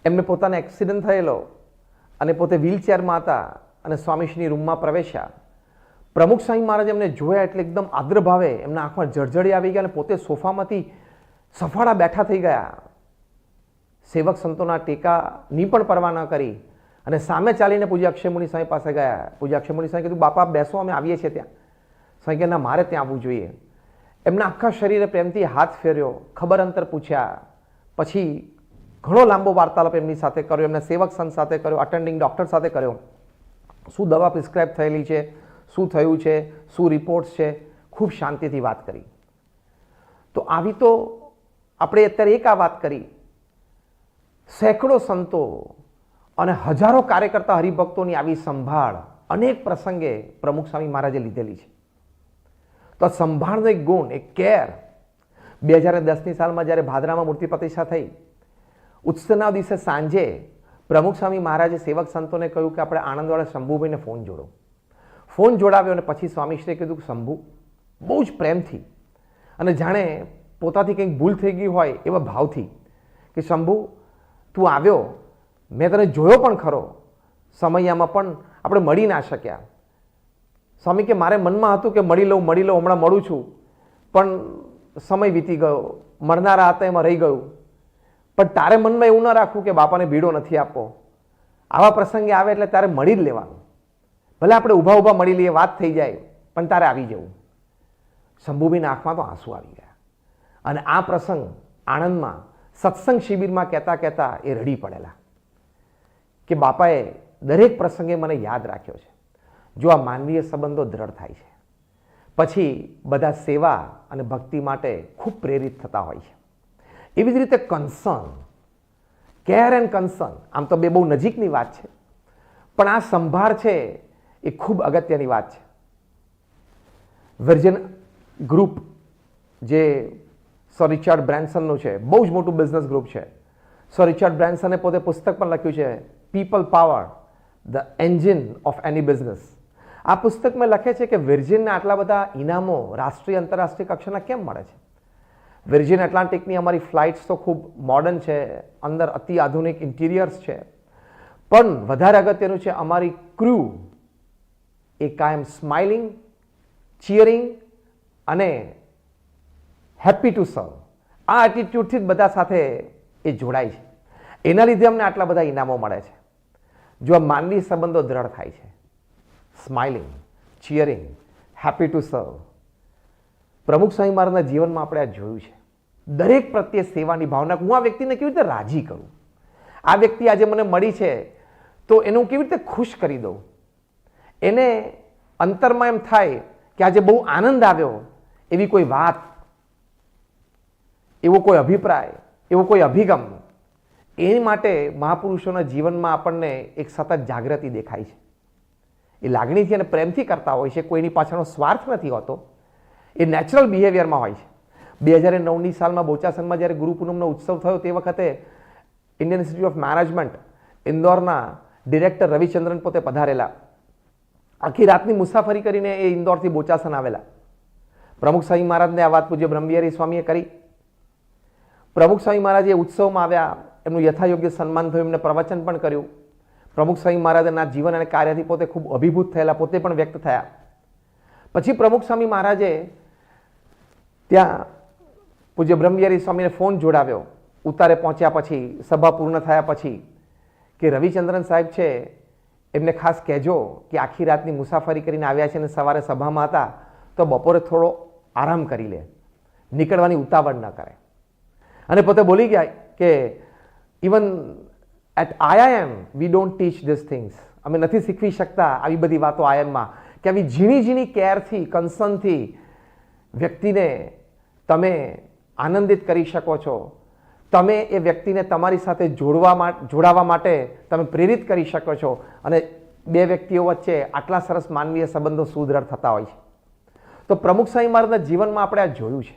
એમને પોતાને એક્સિડન્ટ થયેલો અને પોતે વ્હીલચેરમાં હતા અને સ્વામીશ્રીની રૂમમાં પ્રવેશ્યા. પ્રમુખ સ્વામી મહારાજ એમને જોયા એટલે એકદમ આદ્ર ભાવે એમના આંખમાં જળજળી આવી ગયા અને પોતે સોફામાંથી સફાળા બેઠા થઈ ગયા. સેવક સંતોના ટેકાની પણ પરવા ન કરી અને સામે ચાલીને પૂજ્ય અક્ષયમુનિ સ્વામી પાસે ગયા. પૂજ્ય અક્ષયમુનિ સ્વામી કીધું, બાપા બેસો, અમે આવીએ છીએ ત્યાં. સ્વામી કે ના, મારે ત્યાં આવવું જોઈએ. એમના આખા શરીરે પ્રેમથી હાથ ફેર્યો, ખબર અંતર પૂછ્યા, પછી ઘણો લાંબો વાર્તાલાપ એમની સાથે કર્યો, એમના સેવક સંત સાથે કર્યો, અટેન્ડિંગ ડૉક્ટર સાથે કર્યો. શું દવા પ્રિસ્ક્રાઇબ થયેલી છે, શું થયું છે, શું રિપોર્ટ્સ છે, ખૂબ શાંતિથી વાત કરી. તો આવી તો આપણે અત્યારે એક આ વાત કરી, સેંકડો સંતો અને હજારો કાર્યકર્તા હરિભક્તોની આવી સંભાળ અનેક પ્રસંગે પ્રમુખ સ્વામી મહારાજે લીધેલી છે. તો સંભાળનો એક ગુણ, એક કેર 2010ની સાલમાં જ્યારે ભાદરામાં મૂર્તિ પ્રતિષ્ઠા થઈ, ઉત્સવના દિવસે સાંજે પ્રમુખ સ્વામી મહારાજે સેવક સંતોને કહ્યું કે આપણે આણંદવાળા શંભુભાઈને ફોન જોડો. ફોન જોડાવ્યો અને પછી સ્વામીશ્રીએ કીધું કે શંભુ, બહુ જ પ્રેમથી અને જાણે પોતાથી કંઈક ભૂલ થઈ ગઈ હોય એવા ભાવથી, કે શંભુ તું આવ્યો, મેં તને જોયો પણ ખરો, સમયમાં પણ આપણે મળી ના શક્યા. સ્વામી કે મારે મનમાં હતું કે મળી લઉં, હમણાં મળું છું, પણ સમય વીતી ગયો, મળનારા હતા એમાં રહી ગયું. પણ તારે મનમાં એવું ન રાખવું કે બાપાને ભીડો નથી આપવો. આવા પ્રસંગે આવે એટલે તારે મળી જ લેવાનું. ભલે આપણે ઊભા ઊભા મળી લઈએ, વાત થઈ જાય, પણ તારે આવી જવું. શંભુભાઈના આંખમાં તો આંસુ આવી ગયા અને આ પ્રસંગ આણંદમાં સત્સંગ શિબિરમાં કહેતા કહેતા એ રડી પડેલા કે બાપાએ દરેક પ્રસંગે મને યાદ રાખ્યો છે. જો આ માનવીય સંબંધો દ્રઢ થાય છે પછી બધા સેવા અને ભક્તિ માટે ખૂબ પ્રેરિત થતા હોય છે. એવી જ રીતે કન્સર્ન, કેર એન્ડ કન્સર્ન, આમ તો બે બહુ નજીકની વાત છે, પણ આ સંભાળ છે એ ખૂબ અગત્યની વાત છે. વર્જિન ગ્રુપ જે સર રિચાર્ડ બ્રેન્સનનું છે, બહુ જ મોટું બિઝનેસ ગ્રુપ છે. સર રિચાર્ડ બ્રેન્સને પોતે પુસ્તક પણ લખ્યું છે, people power, the engine of any business. આ પુસ્તકમાં લખે છે કે વિર્જિનને આટલા બધા ઇનામો રાષ્ટ્રીય આંતરરાષ્ટ્રીય કક્ષાના કેમ મળે છે. વિર્જિન એટલાન્ટિકની અમારી ફ્લાઇટ્સ તો ખૂબ મોડર્ન છે, અંદર અતિ આધુનિક ઇન્ટિરિયર્સ છે, પણ વધારે અગત્યનું છે અમારી ક્રૂ એ કાયમ સ્માઇલિંગ, ચીયરિંગ અને હેપી ટુ સર્વ, આ એટીટ્યુડથી જ બધા સાથે એ જોડાય છે. એના લીધે અમને આટલા બધા ઇનામો મળે છે. જો આ માનવી સંબંધો દ્રઢ થાય છે, સ્માઇલિંગ, ચીયરિંગ, હેપી ટુ સર્વ. પ્રમુખ સ્વામી મહારાજના જીવનમાં આપણે આ જોયું છે. દરેક પ્રત્યે સેવાની ભાવના, હું આ વ્યક્તિને કેવી રીતે રાજી કરું, આ વ્યક્તિ આજે મને મળી છે તો એને હું કેવી રીતે ખુશ કરી દઉં. એને અંતરમાં એમ થાય કે આજે બહુ આનંદ આવ્યો, એવી કોઈ વાત, એવો કોઈ અભિપ્રાય, એવો કોઈ અભિગમ, એ માટે મહાપુરુષોના જીવનમાં આપણને એક સતત જાગૃતિ દેખાય છે. એ લાગણીથી અને પ્રેમથી કરતા હોય છે, કોઈની પાછળનો સ્વાર્થ નથી હોતો, એ નેચરલ બિહેવિયરમાં હોય છે. 2009ની સાલમાં બોચાસનમાં જ્યારે ગુરુ પૂનમનો ઉત્સવ થયો તે વખતે ઇન્ડિયન ઇન્સ્ટિટ્યૂટ ઓફ મેનેજમેન્ટ ઇન્દોરના ડિરેક્ટર રવિચંદ્રન પોતે પધારેલા. આખી રાતની મુસાફરી કરીને એ ઇન્દોરથી બોચાસન આવેલા. પ્રમુખ સ્વામી મહારાજને આ વાત પૂજ્ય બ્રહ્મવિહારી સ્વામીએ કરી. પ્રમુખ સ્વામી મહારાજે ઉત્સવમાં આવ્યા, એમનું યથાયોગ્ય સન્માન થયું, એમને પ્રવચન પણ કર્યું. પ્રમુખ સ્વામી મહારાજના જીવન અને કાર્યથી પોતે ખૂબ અભિભૂત થયેલા, પોતે પણ વ્યક્ત થયા. પછી પ્રમુખ સ્વામી મહારાજે ત્યાં પૂજ્ય બ્રહ્મવિહારી સ્વામીને ફોન જોડાવ્યો. ઉતારે પહોંચ્યા પછી, સભા પૂર્ણ થયા પછી, કે રવિચંદ્રન સાહેબ છે એમને ખાસ કહેજો કે આખી રાતની મુસાફરી કરીને આવ્યા છે અને સવારે સભામાં હતા તો બપોરે થોડો આરામ કરી લે, નીકળવાની ઉતાવળ ન કરે. અને પોતે બોલી ગયા કે even at IIM we don't teach this things, અમે નથી શીખવી શકતા આવી બધી વાતો IIMમાં, કે આવી ઝીણી ઝીણી કેરથી, કન્સર્નથી વ્યક્તિને તમે આનંદિત કરી શકો છો, તમે એ વ્યક્તિને તમારી સાથે જોડાવા માટે તમે પ્રેરિત કરી શકો છો, અને બે વ્યક્તિઓ વચ્ચે આટલા સરસ માનવીય સંબંધો સુદૃઢ થતા હોય છે. તો પ્રમુખ સ્વામી મહારાજના જીવનમાં આપણે આ જોયું છે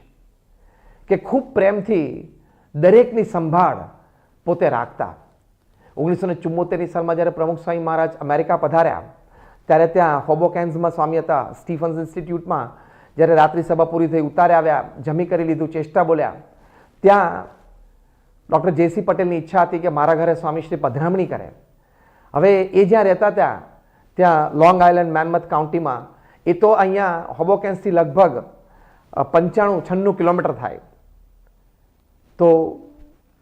કે ખૂબ પ્રેમથી દરેકની સંભાળ પોતે રાખતા. 1974ની સાલમાં જ્યારે પ્રમુખ સ્વામી મહારાજ અમેરિકા પધાર્યા ત્યારે ત્યાં હોબોકેન્સમાં સ્વામી હતા, સ્ટીફન્સ ઇન્સ્ટિટ્યૂટમાં જ્યારે રાત્રિ સભા પૂરી થઈ, ઉતારે આવ્યા, જમી કરી લીધું, ચેષ્ટા બોલ્યા. ત્યાં ડૉક્ટર JC પટેલની ઈચ્છા હતી કે મારા ઘરે સ્વામીશ્રી પધરામણી કરે. હવે એ જ્યાં રહેતા ત્યાં લોંગ આઇલેન્ડ મેનમથ કાઉન્ટીમાં, એ તો અહીંયા હોબોકેન્સથી લગભગ 95-96 કિલોમીટર થાય. તો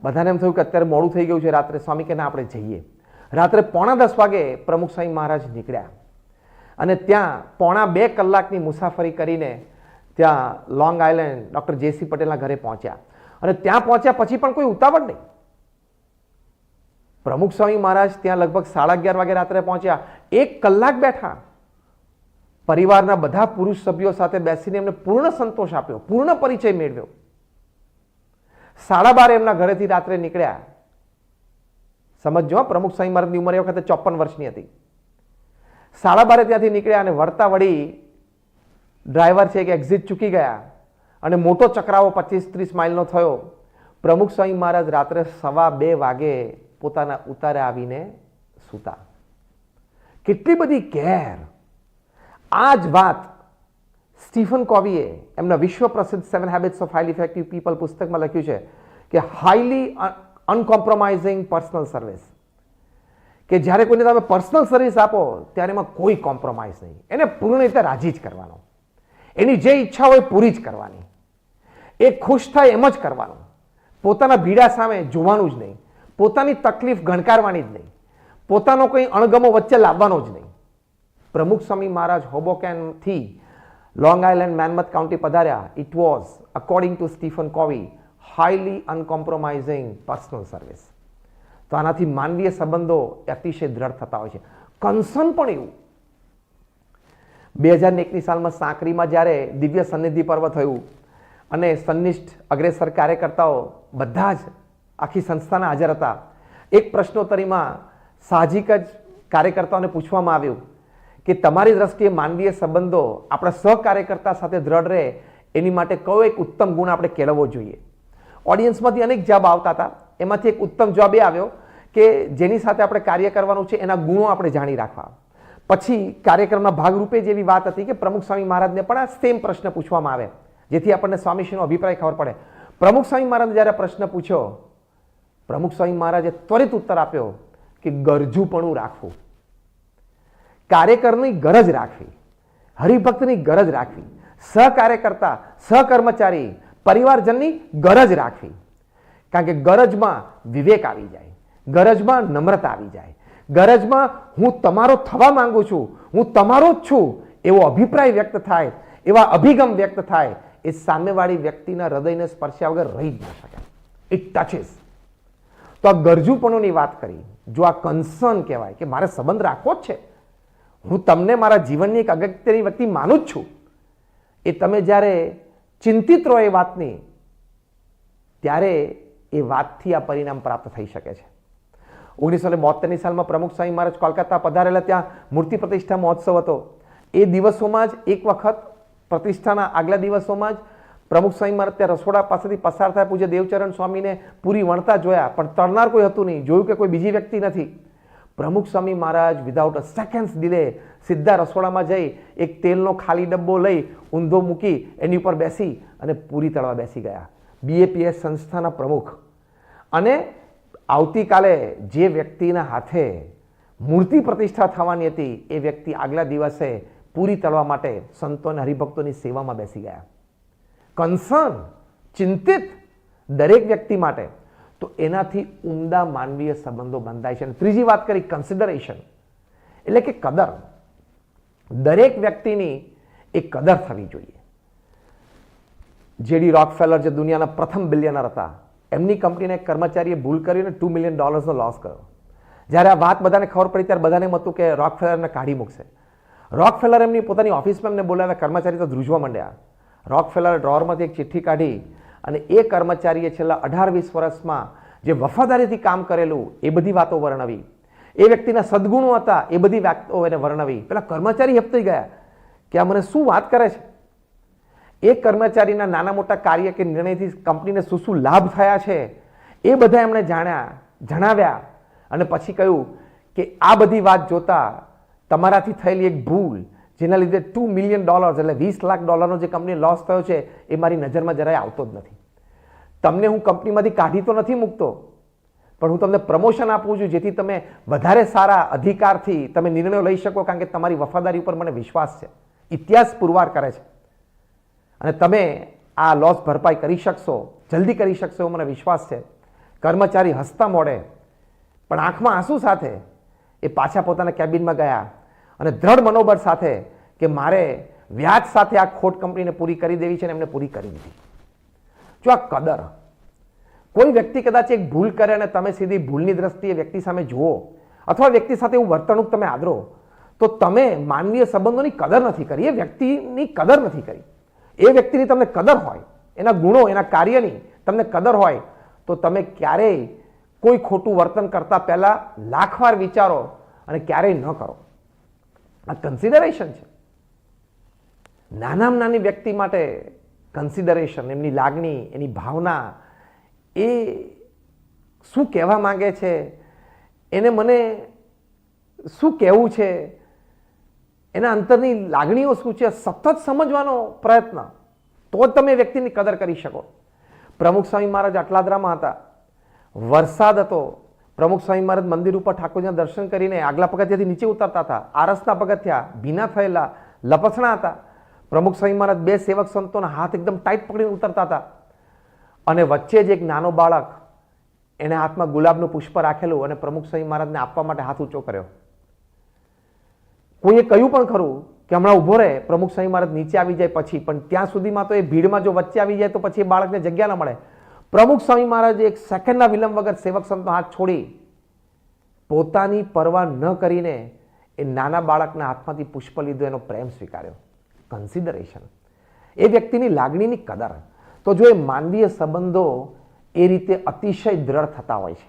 બધાને એમ થયું કે અત્યારે મોડું થઈ ગયું છે રાત્રે. સ્વામી કે ના, આપણે જઈએ. રાત્રે 9:45 વાગે પ્રમુખ સ્વામી મહારાજ નીકળ્યા અને ત્યાં 1.5-2 કલાકની મુસાફરી કરીને ત્યાં લોંગ આઇલેન્ડ ડૉક્ટર JC પટેલના ઘરે પહોંચ્યા. અને ત્યાં પહોંચ્યા પછી પણ કોઈ ઉતાવળ નહીં. પ્રમુખ સ્વામી મહારાજ ત્યાં લગભગ 11:30 વાગે રાત્રે પહોંચ્યા. 1 કલાક બેઠા, પરિવારના બધા પુરુષ સભ્યો સાથે બેસીને એમને પૂર્ણ સંતોષ આપ્યો, પૂર્ણ પરિચય મેળવ્યો. 12:30 એમના ઘરેથી રાત્રે નીકળ્યા. સમજો, પ્રમુખ સ્વામી મહારાજની ઉંમર એ વખતે 54 વર્ષની હતી. 12:30 ત્યાંથી નીકળ્યા અને વળતા વળી ડ્રાઈવર છે કે એક્ઝિટ ચૂકી ગયા અને મોટો ચક્રાવો 25-30 માઇલનો થયો. પ્રમુખ સ્વામી મહારાજ રાત્રે 2:15 વાગે પોતાના ઉતારે આવીને સૂતા. કેટલી બધી કેર! આ જ વાત સ્ટીફન કોવીએ એમના વિશ્વ પ્રસિદ્ધ 7 habits of highly effective people પુસ્તકમાં લખ્યું છે કે હાઈલી અનકોમ્પ્રોમાઇઝિંગ પર્સનલ સર્વિસ, કે જ્યારે કોઈને તમે પર્સનલ સર્વિસ આપો ત્યારે એમાં કોઈ કોમ્પ્રોમાઇઝ નહીં, એને પૂર્ણ રીતે રાજી જ કરવાનો, એની જે ઈચ્છા હોય પૂરી જ કરવાની, એ ખુશ થાય એમ જ કરવાનું, પોતાના ભીડા સામે જોવાનું જ નહીં, પોતાની તકલીફ ગણકારવાની જ નહીં, પોતાનો કોઈ અણગમો વચ્ચે લાવવાનો જ નહીં. પ્રમુખ સ્વામી મહારાજ હોબોકેનથી લોંગ આઇલેન્ડ મેનમથ કાઉન્ટી પધાર્યા. It was according to Stephen Covey highly uncompromising personal service. તો આનાથી માનવીય સંબંધો અતિશય દ્રઢ થતા હોય છે. કન્સર્ન પણ એવું. 2001ની સાલમાં સાંકરીમાં જ્યારે દિવ્ય સન્નિધિ પર્વ થયું અને સન્નિષ્ઠ અગ્રેસર કાર્યકર્તાઓ બધા જ આખી સંસ્થાના હાજર હતા. એક પ્રશ્નોત્તરીમાં સાહજિક જ કાર્યકર્તાઓને પૂછવામાં આવ્યું કે તમારી દ્રષ્ટિએ માનવીય સંબંધો આપણા સહકાર્યકર્તા સાથે દ્રઢ રહે એની માટે કયો એક ઉત્તમ ગુણ આપણે કેળવવો જોઈએ. ઓડિયન્સમાંથી અનેક જવાબ આવતા હતા. એમાંથી એક ઉત્તમ જવાબ એ આવ્યો કે જેની સાથે આપણે કાર્ય કરવાનું છે એના ગુણો આપણે જાણી રાખવા. પછી કાર્યક્રમના ભાગરૂપે જેવી વાત હતી કે પ્રમુખ સ્વામી મહારાજને પણ આ સેમ પ્રશ્ન પૂછવામાં આવે જેથી આપણને સ્વામીશ્રીનો અભિપ્રાય ખબર પડે. પ્રમુખ સ્વામી મહારાજે જ્યારે પ્રશ્ન પૂછ્યો, પ્રમુખ સ્વામી મહારાજે ત્વરિત ઉત્તર આપ્યો કે ગરજુપણું રાખવું, કાર્યકરની ગરજ રાખવી, હરિભક્તની ગરજ રાખવી, સહકાર્યકર્તા, સહકર્મચારી, પરિવારજનની ગરજ રાખવી. કારણ કે ગરજમાં વિવેક આવી જાય, ગરજમાં નમ્રતા આવી જાય, ગરજમાં હું તમારો થવા માંગુ છું, હું તમારો જ છું એવો અભિપ્રાય વ્યક્ત થાય, એવા અભિગમ વ્યક્ત થાય, એ સામેવાળી વ્યક્તિના હૃદયને સ્પર્શ્યા વગર રહી જ ના શકે. ઇટ ટચીસ. તો આ ગરજુપણુની વાત કરી. જો આ કન્સર્ન કહેવાય કે મારે સંબંધ રાખવો જ છે, હું તમને મારા જીવનની એક અગત્યની વ્યક્તિ માનું જ છું, એ તમે જ્યારે ચિંતિત રહો એ વાતની, ત્યારે એ વાતથી આ પરિણામ પ્રાપ્ત થઈ શકે છે. 1972ની સાલમાં પ્રમુખ સ્વામી મહારાજ કોલકાતા પધારેલા. ત્યાં મૂર્તિ પ્રતિષ્ઠા મહોત્સવ હતો. એ દિવસોમાં જ એક વખત પ્રતિષ્ઠાના આગલા દિવસોમાં જ પ્રમુખ સ્વામી મહારાજ ત્યાં રસોડા પાસેથી પસાર થયા. પૂજ્ય દેવચરણ સ્વામીને પૂરી વણતા જોયા, પણ તરનાર કોઈ હતું નહીં. જોયું કે કોઈ બીજી વ્યક્તિ નથી. પ્રમુખ સ્વામી મહારાજ વિધાઉટ અ સેકન્ડ્સ ડિલે સીધા રસોડામાં જઈ એક તેલનો ખાલી ડબ્બો લઈ ઊંધો મૂકી એની ઉપર બેસી અને પૂરી તળવા બેસી ગયા. BAPS સંસ્થાના પ્રમુખ. અને આવતીકાલે જે વ્યક્તિના હાથે મૂર્તિ પ્રતિષ્ઠા થવાની હતી એ વ્યક્તિ આગલા દિવસે પૂરી તળવા માટે સંતો અને હરિભક્તોની સેવામાં બેસી ગયા. કન્સર્ન, ચિંતિત દરેક વ્યક્તિ માટે. તો એનાથી ઉમદા માનવીય સંબંધો બંધાય છે. અને ત્રીજી વાત કરી કન્સિડરેશન, એટલે કે કદર. દરેક વ્યક્તિની એ કદર થવી જોઈએ. JD રોકફેલર જે દુનિયાના પ્રથમ બિલિયનર હતા, એમની કંપનીના એક કર્મચારીએ ભૂલ કરીને $2 મિલિયન લોસ કર્યો. જ્યારે આ વાત બધાને ખબર પડી ત્યારે બધાને એમ હતું કે રોકફેલરને કાઢી મૂકશે. રોકફેલર એમની પોતાની ઓફિસમાં એમને બોલાવ્યા. કર્મચારી તો ધ્રુજવા માંડ્યા. રોકફેલરે ડ્રોઅરમાંથી એક ચિઠ્ઠી કાઢી અને એ કર્મચારીએ છેલ્લા 18-20 વર્ષમાં જે વફાદારીથી કામ કરેલું એ બધી વાતો વર્ણવી. એ વ્યક્તિના સદગુણો હતા એ બધી વાતો એને વર્ણવી. પેલા કર્મચારી હેપતાઈ ગયા કે આ મને શું વાત કરે છે. એ કર્મચારીના નાના મોટા કાર્ય કે નિર્ણયથી કંપનીને શું શું લાભ થયા છે એ બધા એમણે જાણ્યા, જણાવ્યા. અને પછી કહ્યું કે આ બધી વાત જોતા તમારાથી થયેલી એક ભૂલ જેના લીધે $2 મિલિયન એટલે $20 લાખ જે કંપની લોસ થયો છે એ મારી નજરમાં જરાય આવતો જ નથી. તમને હું કંપનીમાંથી કાઢી તો નથી મૂકતો, પણ હું તમને પ્રમોશન આપું છું જેથી તમે વધારે સારા અધિકારથી તમે નિર્ણયો લઈ શકો, કારણ કે તમારી વફાદારી ઉપર મને વિશ્વાસ છે. ઇતિહાસ પુરવાર કરે છે અને તમે આ લોસ ભરપાઈ કરી શકશો, જલ્દી કરી શકશો એવો મને વિશ્વાસ છે. કર્મચારી હસતા મોડે પણ આંખમાં આંસુ સાથે એ પાછા પોતાના કેબિનમાં ગયા અને દ્રઢ મનોબળ સાથે કે મારે વ્યાજ સાથે આ ખોટ કંપનીને પૂરી કરી દેવી છે અને એમને પૂરી કરી દીધી. જો આ કદર, કોઈ વ્યક્તિ કદાચ એક ભૂલ કરે અને તમે સીધી ભૂલની દ્રષ્ટિએ વ્યક્તિ સામે જુઓ અથવા વ્યક્તિ સાથે એવું વર્તણૂક તમે આદરો, તો તમે માનવીય સંબંધોની કદર નથી કરી, એ વ્યક્તિની કદર નથી કરી. એ વ્યક્તિની તમને કદર હોય, એના ગુણો, એના કાર્યની તમને કદર હોય, તો તમે ક્યારેય કોઈ ખોટું વર્તન કરતા પહેલા લાખ વાર વિચારો અને ક્યારેય ન કરો. આ કન્સિડરેશન છે. નાનામાં નાની વ્યક્તિ માટે કન્સિડરેશન, એમની લાગણી, એની ભાવના, એ શું કહેવા માંગે છે, એને મને શું કહેવું છે, એના અંતરની લાગણીઓ શું છે, સતત સમજવાનો પ્રયત્ન, તો જ તમે વ્યક્તિની કદર કરી શકો. પ્રમુખ સ્વામી મહારાજ અટલાદરામાં હતા, વરસાદ હતો. પ્રમુખ સ્વામી મહારાજ મંદિર ઉપર ઠાકોરજીના દર્શન કરીને આગલા પગથિયાથી નીચે ઉતરતા હતા. આરસના પગથિયા ભીના થયેલા, લપસણા હતા. પ્રમુખ સ્વામી મહારાજ બે સેવક સંતોના હાથ એકદમ ટાઈટ પકડીને ઉતરતા હતા, અને વચ્ચે જ એક નાનો બાળક, એને હાથમાં ગુલાબનું પુષ્પ રાખેલું અને પ્રમુખ સ્વામી મહારાજને આપવા માટે હાથ ઊંચો કર્યો. કોઈએ કહ્યું પણ ખરું કે હમણાં ઉભો રહે, પ્રમુખ સ્વામી મહારાજ નીચે આવી જાય પછી, પણ ત્યાં સુધીમાં તો એ ભીડમાં જો વચ્ચે આવી જાય તો પછી એ બાળકને જગ્યા ન મળે. પ્રમુખ સ્વામી મહારાજે એક સેકન્ડના વિલંબ વગર સેવક સંતનો હાથ છોડી પોતાની પરવા ન કરીને એ નાના બાળકના હાથમાંથી પુષ્પ લીધું, એનો પ્રેમ સ્વીકાર્યો. કન્સિડરેશન, એ વ્યક્તિની લાગણીની કદર. તો જો એ માનવીય સંબંધો એ રીતે અતિશય દ્રઢ થતા હોય છે,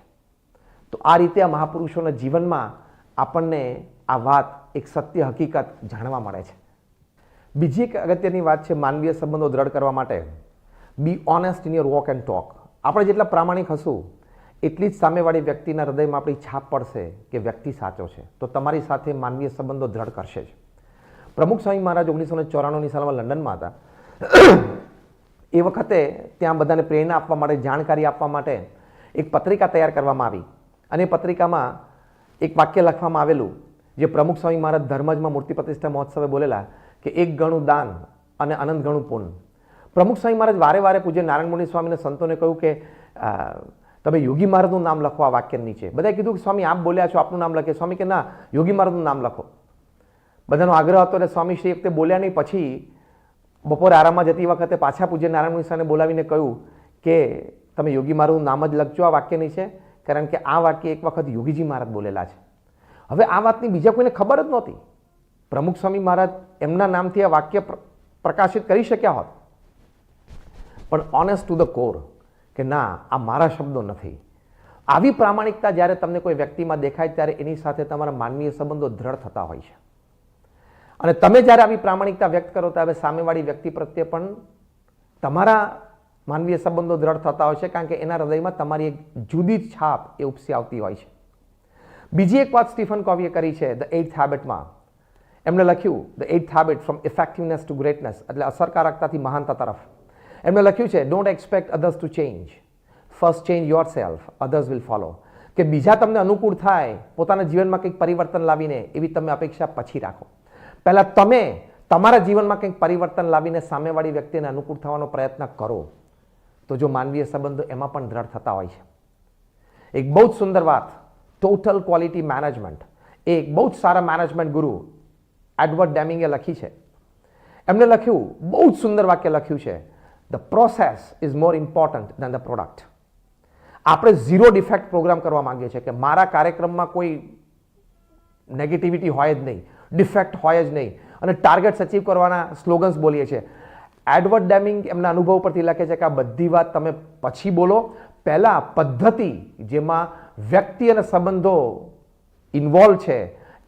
તો આ રીતે આ મહાપુરુષોના જીવનમાં આપણને આ વાત, એક સત્ય હકીકત જાણવા મળે છે. બીજી એક અગત્યની વાત છે માનવીય સંબંધો દ્રઢ કરવા માટે, be honest in your walk and talk. આપણે જેટલા પ્રામાણિક હશું એટલી જ સામેવાળી વ્યક્તિના હૃદયમાં આપણી છાપ પડશે કે વ્યક્તિ સાચો છે, તો તમારી સાથે માનવીય સંબંધો દ્રઢ કરશે જ. પ્રમુખ સ્વામી મહારાજ 1994ની સાલમાં લંડનમાં હતા. એ વખતે ત્યાં બધાને પ્રેરણા આપવા માટે, જાણકારી આપવા માટે એક પત્રિકા તૈયાર કરવામાં આવી, અને એ પત્રિકામાં એક વાક્ય લખવામાં આવેલું જે પ્રમુખ સ્વામી મહારાજ ધર્મજમાં મૂર્તિ પ્રતિષ્ઠા મહોત્સવે બોલેલા કે 1 ગણું દાન અને અનંત ગણું પુણ્ય. પ્રમુખ સ્વામી મહારાજ વારે વારે પૂજ્ય નારાયણ મુનિ સ્વામીને સંતોને કહ્યું કે તમે યોગી મહારાજનું નામ લખો આ વાક્ય નીચે. બધાએ કીધું કે સ્વામી આપ બોલ્યા છો, આપનું નામ લખે. સ્વામી કે ના, યોગી મહારાજનું નામ લખો. બધાનો આગ્રહ હતો એટલે સ્વામી શ્રી વખતે બોલ્યા નહીં. પછી બપોરે આરામમાં જતી વખતે પાછા પૂજ્ય નારાયણ મુનિ સ્વામીને બોલાવીને કહ્યું કે તમે યોગી મહારાજનું નામ જ લખજો આ વાક્ય નીચે, કારણ કે આ વાક્ય એક વખત યોગીજી મહારાજ બોલેલા છે. હવે આ વાતની બીજા કોઈને ખબર જ નહોતી. પ્રમુખ સ્વામી મહારાજ એમના નામથી આ વાક્ય પ્રકાશિત કરી શક્યા હોત, પણ ઓનેસ્ટ ટુ ધ કોર કે ના, આ મારા શબ્દો નથી. આવી પ્રામાણિકતા જ્યારે તમને કોઈ વ્યક્તિમાં દેખાય ત્યારે એની સાથે તમારા માનવીય સંબંધો દ્રઢ થતા હોય છે. અને તમે જ્યારે આવી પ્રામાણિકતા વ્યક્ત કરો ત્યારે સામેવાળી વ્યક્તિ પ્રત્યે પણ તમારા માનવીય સંબંધો દ્રઢ થતા હોય છે, કારણ કે એના હૃદયમાં તમારી એક જુદી જ છાપ એ ઉપસી આવતી હોય છે. બીજી એક વાત સ્ટીફન કોવીએ કરી છે ધ 8th હેબિટમાં. એમણે લખ્યું the 8th habit from effectiveness to greatness, એટલે અસરકારકતાથી મહાનતા તરફ. એમણે લખ્યું છે don't expect others to change, first change yourself, others will follow. કે બીજા તમને અનુકૂળ થાય, પોતાના જીવનમાં કંઈક પરિવર્તન લાવીને, એવી તમે અપેક્ષા પછી રાખો. પહેલાં તમે તમારા જીવનમાં કંઈક પરિવર્તન લાવીને સામેવાળી વ્યક્તિને અનુકૂળ થવાનો પ્રયત્ન કરો, તો જો માનવીય સંબંધો એમાં પણ દ્રઢ થતા હોય છે. એક બહુ જ સુંદર વાત, ટોટલ ક્વોલિટી મેનેજમેન્ટ, એ એક બહુ જ સારા મેનેજમેન્ટ ગુરુ એડવર્ડ ડેમિંગે લખી છે. એમણે લખ્યું, બહુ જ સુંદર વાક્ય લખ્યું છે, the process is more important then the product. આપણે ઝીરો ડિફેક્ટ પ્રોગ્રામ કરવા માંગીએ છીએ કે મારા કાર્યક્રમમાં કોઈ નેગેટિવિટી હોય જ નહીં, ડિફેક્ટ હોય જ નહીં, અને ટાર્ગેટ્સ અચીવ કરવાના સ્લોગન્સ બોલીએ છીએ. એડવર્ડ ડેમિંગ એમના અનુભવ પરથી લખે છે કે આ બધી વાત તમે પછી બોલો, પહેલાં પદ્ધતિ જેમાં વ્યક્તિ અને સંબંધો ઇન્વોલ્વ છે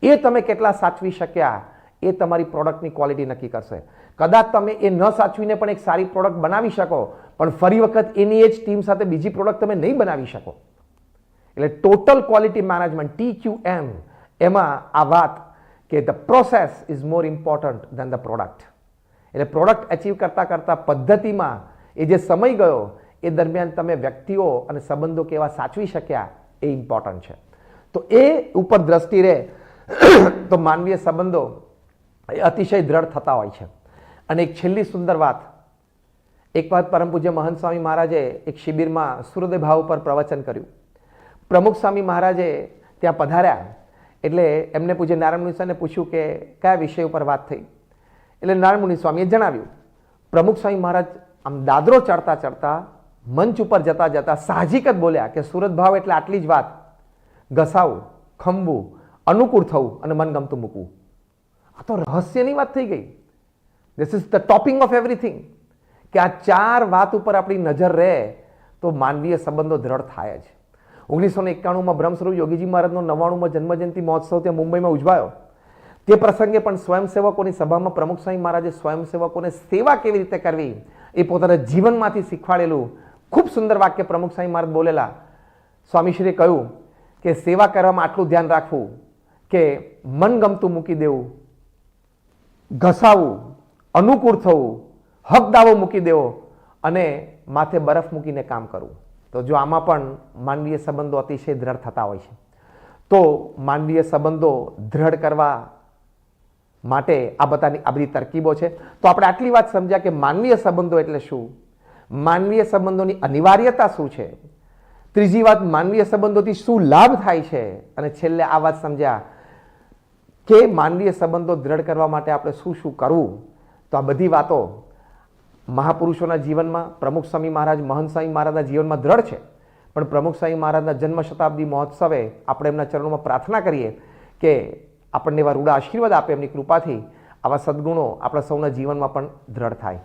એ તમે કેટલા સાચવી શક્યા એ તમારી પ્રોડક્ટની ક્વોલિટી નક્કી કરશે. કદાચ તમે એ ન સાચવીને પણ એક સારી પ્રોડક્ટ બનાવી શકો, પણ ફરી વખત એની એ જ ટીમ સાથે બીજી પ્રોડક્ટ તમે નહીં બનાવી શકો. એટલે ટોટલ ક્વોલિટી મેનેજમેન્ટ TQM, એમાં આ વાત કે the process is more important then the product. એટલે પ્રોડક્ટ અચીવ કરતાં કરતાં પદ્ધતિમાં એ જે સમય ગયો એ દરમિયાન તમે વ્યક્તિઓ અને સંબંધો કેવા સાચવી શક્યા એ ઇમ્પોર્ટન્ટ છે. તો એ ઉપર દ્રષ્ટિ રહે તો માનવીય સંબંધો એ અતિશય દ્રઢ થતા હોય છે. અને એક છેલ્લી સુંદર વાત, એક વાત પરમ પૂજ્ય મહંત સ્વામી મહારાજે એક શિબિરમાં સૂર્યોદય ભાવ ઉપર પ્રવચન કર્યું. પ્રમુખ સ્વામી મહારાજે ત્યાં પધાર્યા એટલે એમને પૂજ્ય નારાયણ મુનિ સ્વામીને પૂછ્યું કે કયા વિષય ઉપર વાત થઈ. એટલે નારાયણ મુનિ સ્વામીએ જણાવ્યું. પ્રમુખ સ્વામી મહારાજ આમ દાદરો ચડતા ચડતા મંચ ઉપર જતા જતા સાહજિક જ બોલ્યા કે સુરત ભાવ એટલે આટલી જ વાત, ઘસાવું, ખંભવું, અનુકૂળ થવું અને મનગમતું મૂકવું. આ તો રહસ્યની વાત થઈ ગઈ. This is the topping of everything, કે આ 4 વાત ઉપર આપણી નજર રહે તો માનવીય સંબંધો દ્રઢ થાય જ. 1991માં બ્રહ્મસ્વરૂપ યોગીજી મહારાજનો 99મો જન્મજયંતિ મહોત્સવ ત્યાં મુંબઈમાં ઉજવાયો. તે પ્રસંગે પણ સ્વયંસેવકોની સભામાં પ્રમુખ સ્વામી મહારાજે સ્વયંસેવકોને સેવા કેવી રીતે કરવી એ પોતાના જીવનમાંથી શીખવાડેલું ખૂબ સુંદર વાક્ય પ્રમુખ સ્વામી મહારાજ બોલેલા. સ્વામીશ્રીએ કહ્યું કે સેવા કરવામાં આટલું ધ્યાન રાખવું કે મનગમતું મૂકી દેવું, ઘસાવું, અનુકૂળ થવું, હક દાવો મૂકી દેવો અને માથે બરફ મૂકીને કામ કરવું. તો જો આમાં પણ માનવીય સંબંધો અતિશય દ્રઢ થતા હોય છે, તો માનવીય સંબંધો દ્રઢ કરવા માટે આ બધી તરકીબો છે. તો આપણે આટલી વાત સમજ્યા કે માનવીય સંબંધો એટલે શું, માનવીય સંબંધોની અનિવાર્યતા શું છે, ત્રીજી વાત માનવીય સંબંધોથી શું લાભ થાય છે, અને છેલ્લે આ વાત સમજ્યા કે માનવીય સંબંધો દ્રઢ કરવા માટે આપણે શું શું કરવું. તો આ બધી વાતો મહાપુરુષોના જીવનમાં, પ્રમુખ સ્વામી મહારાજ, મહંત સ્વામી મહારાજના જીવનમાં દ્રઢ છે. પણ પ્રમુખ સ્વામી મહારાજના જન્મ શતાબ્દી મહોત્સવે આપણે એમના ચરણોમાં પ્રાર્થના કરીએ કે આપણને એવા રૂડા આશીર્વાદ આપે એમની કૃપાથી આવા સદગુણો આપણા સૌના જીવનમાં પણ દ્રઢ થાય.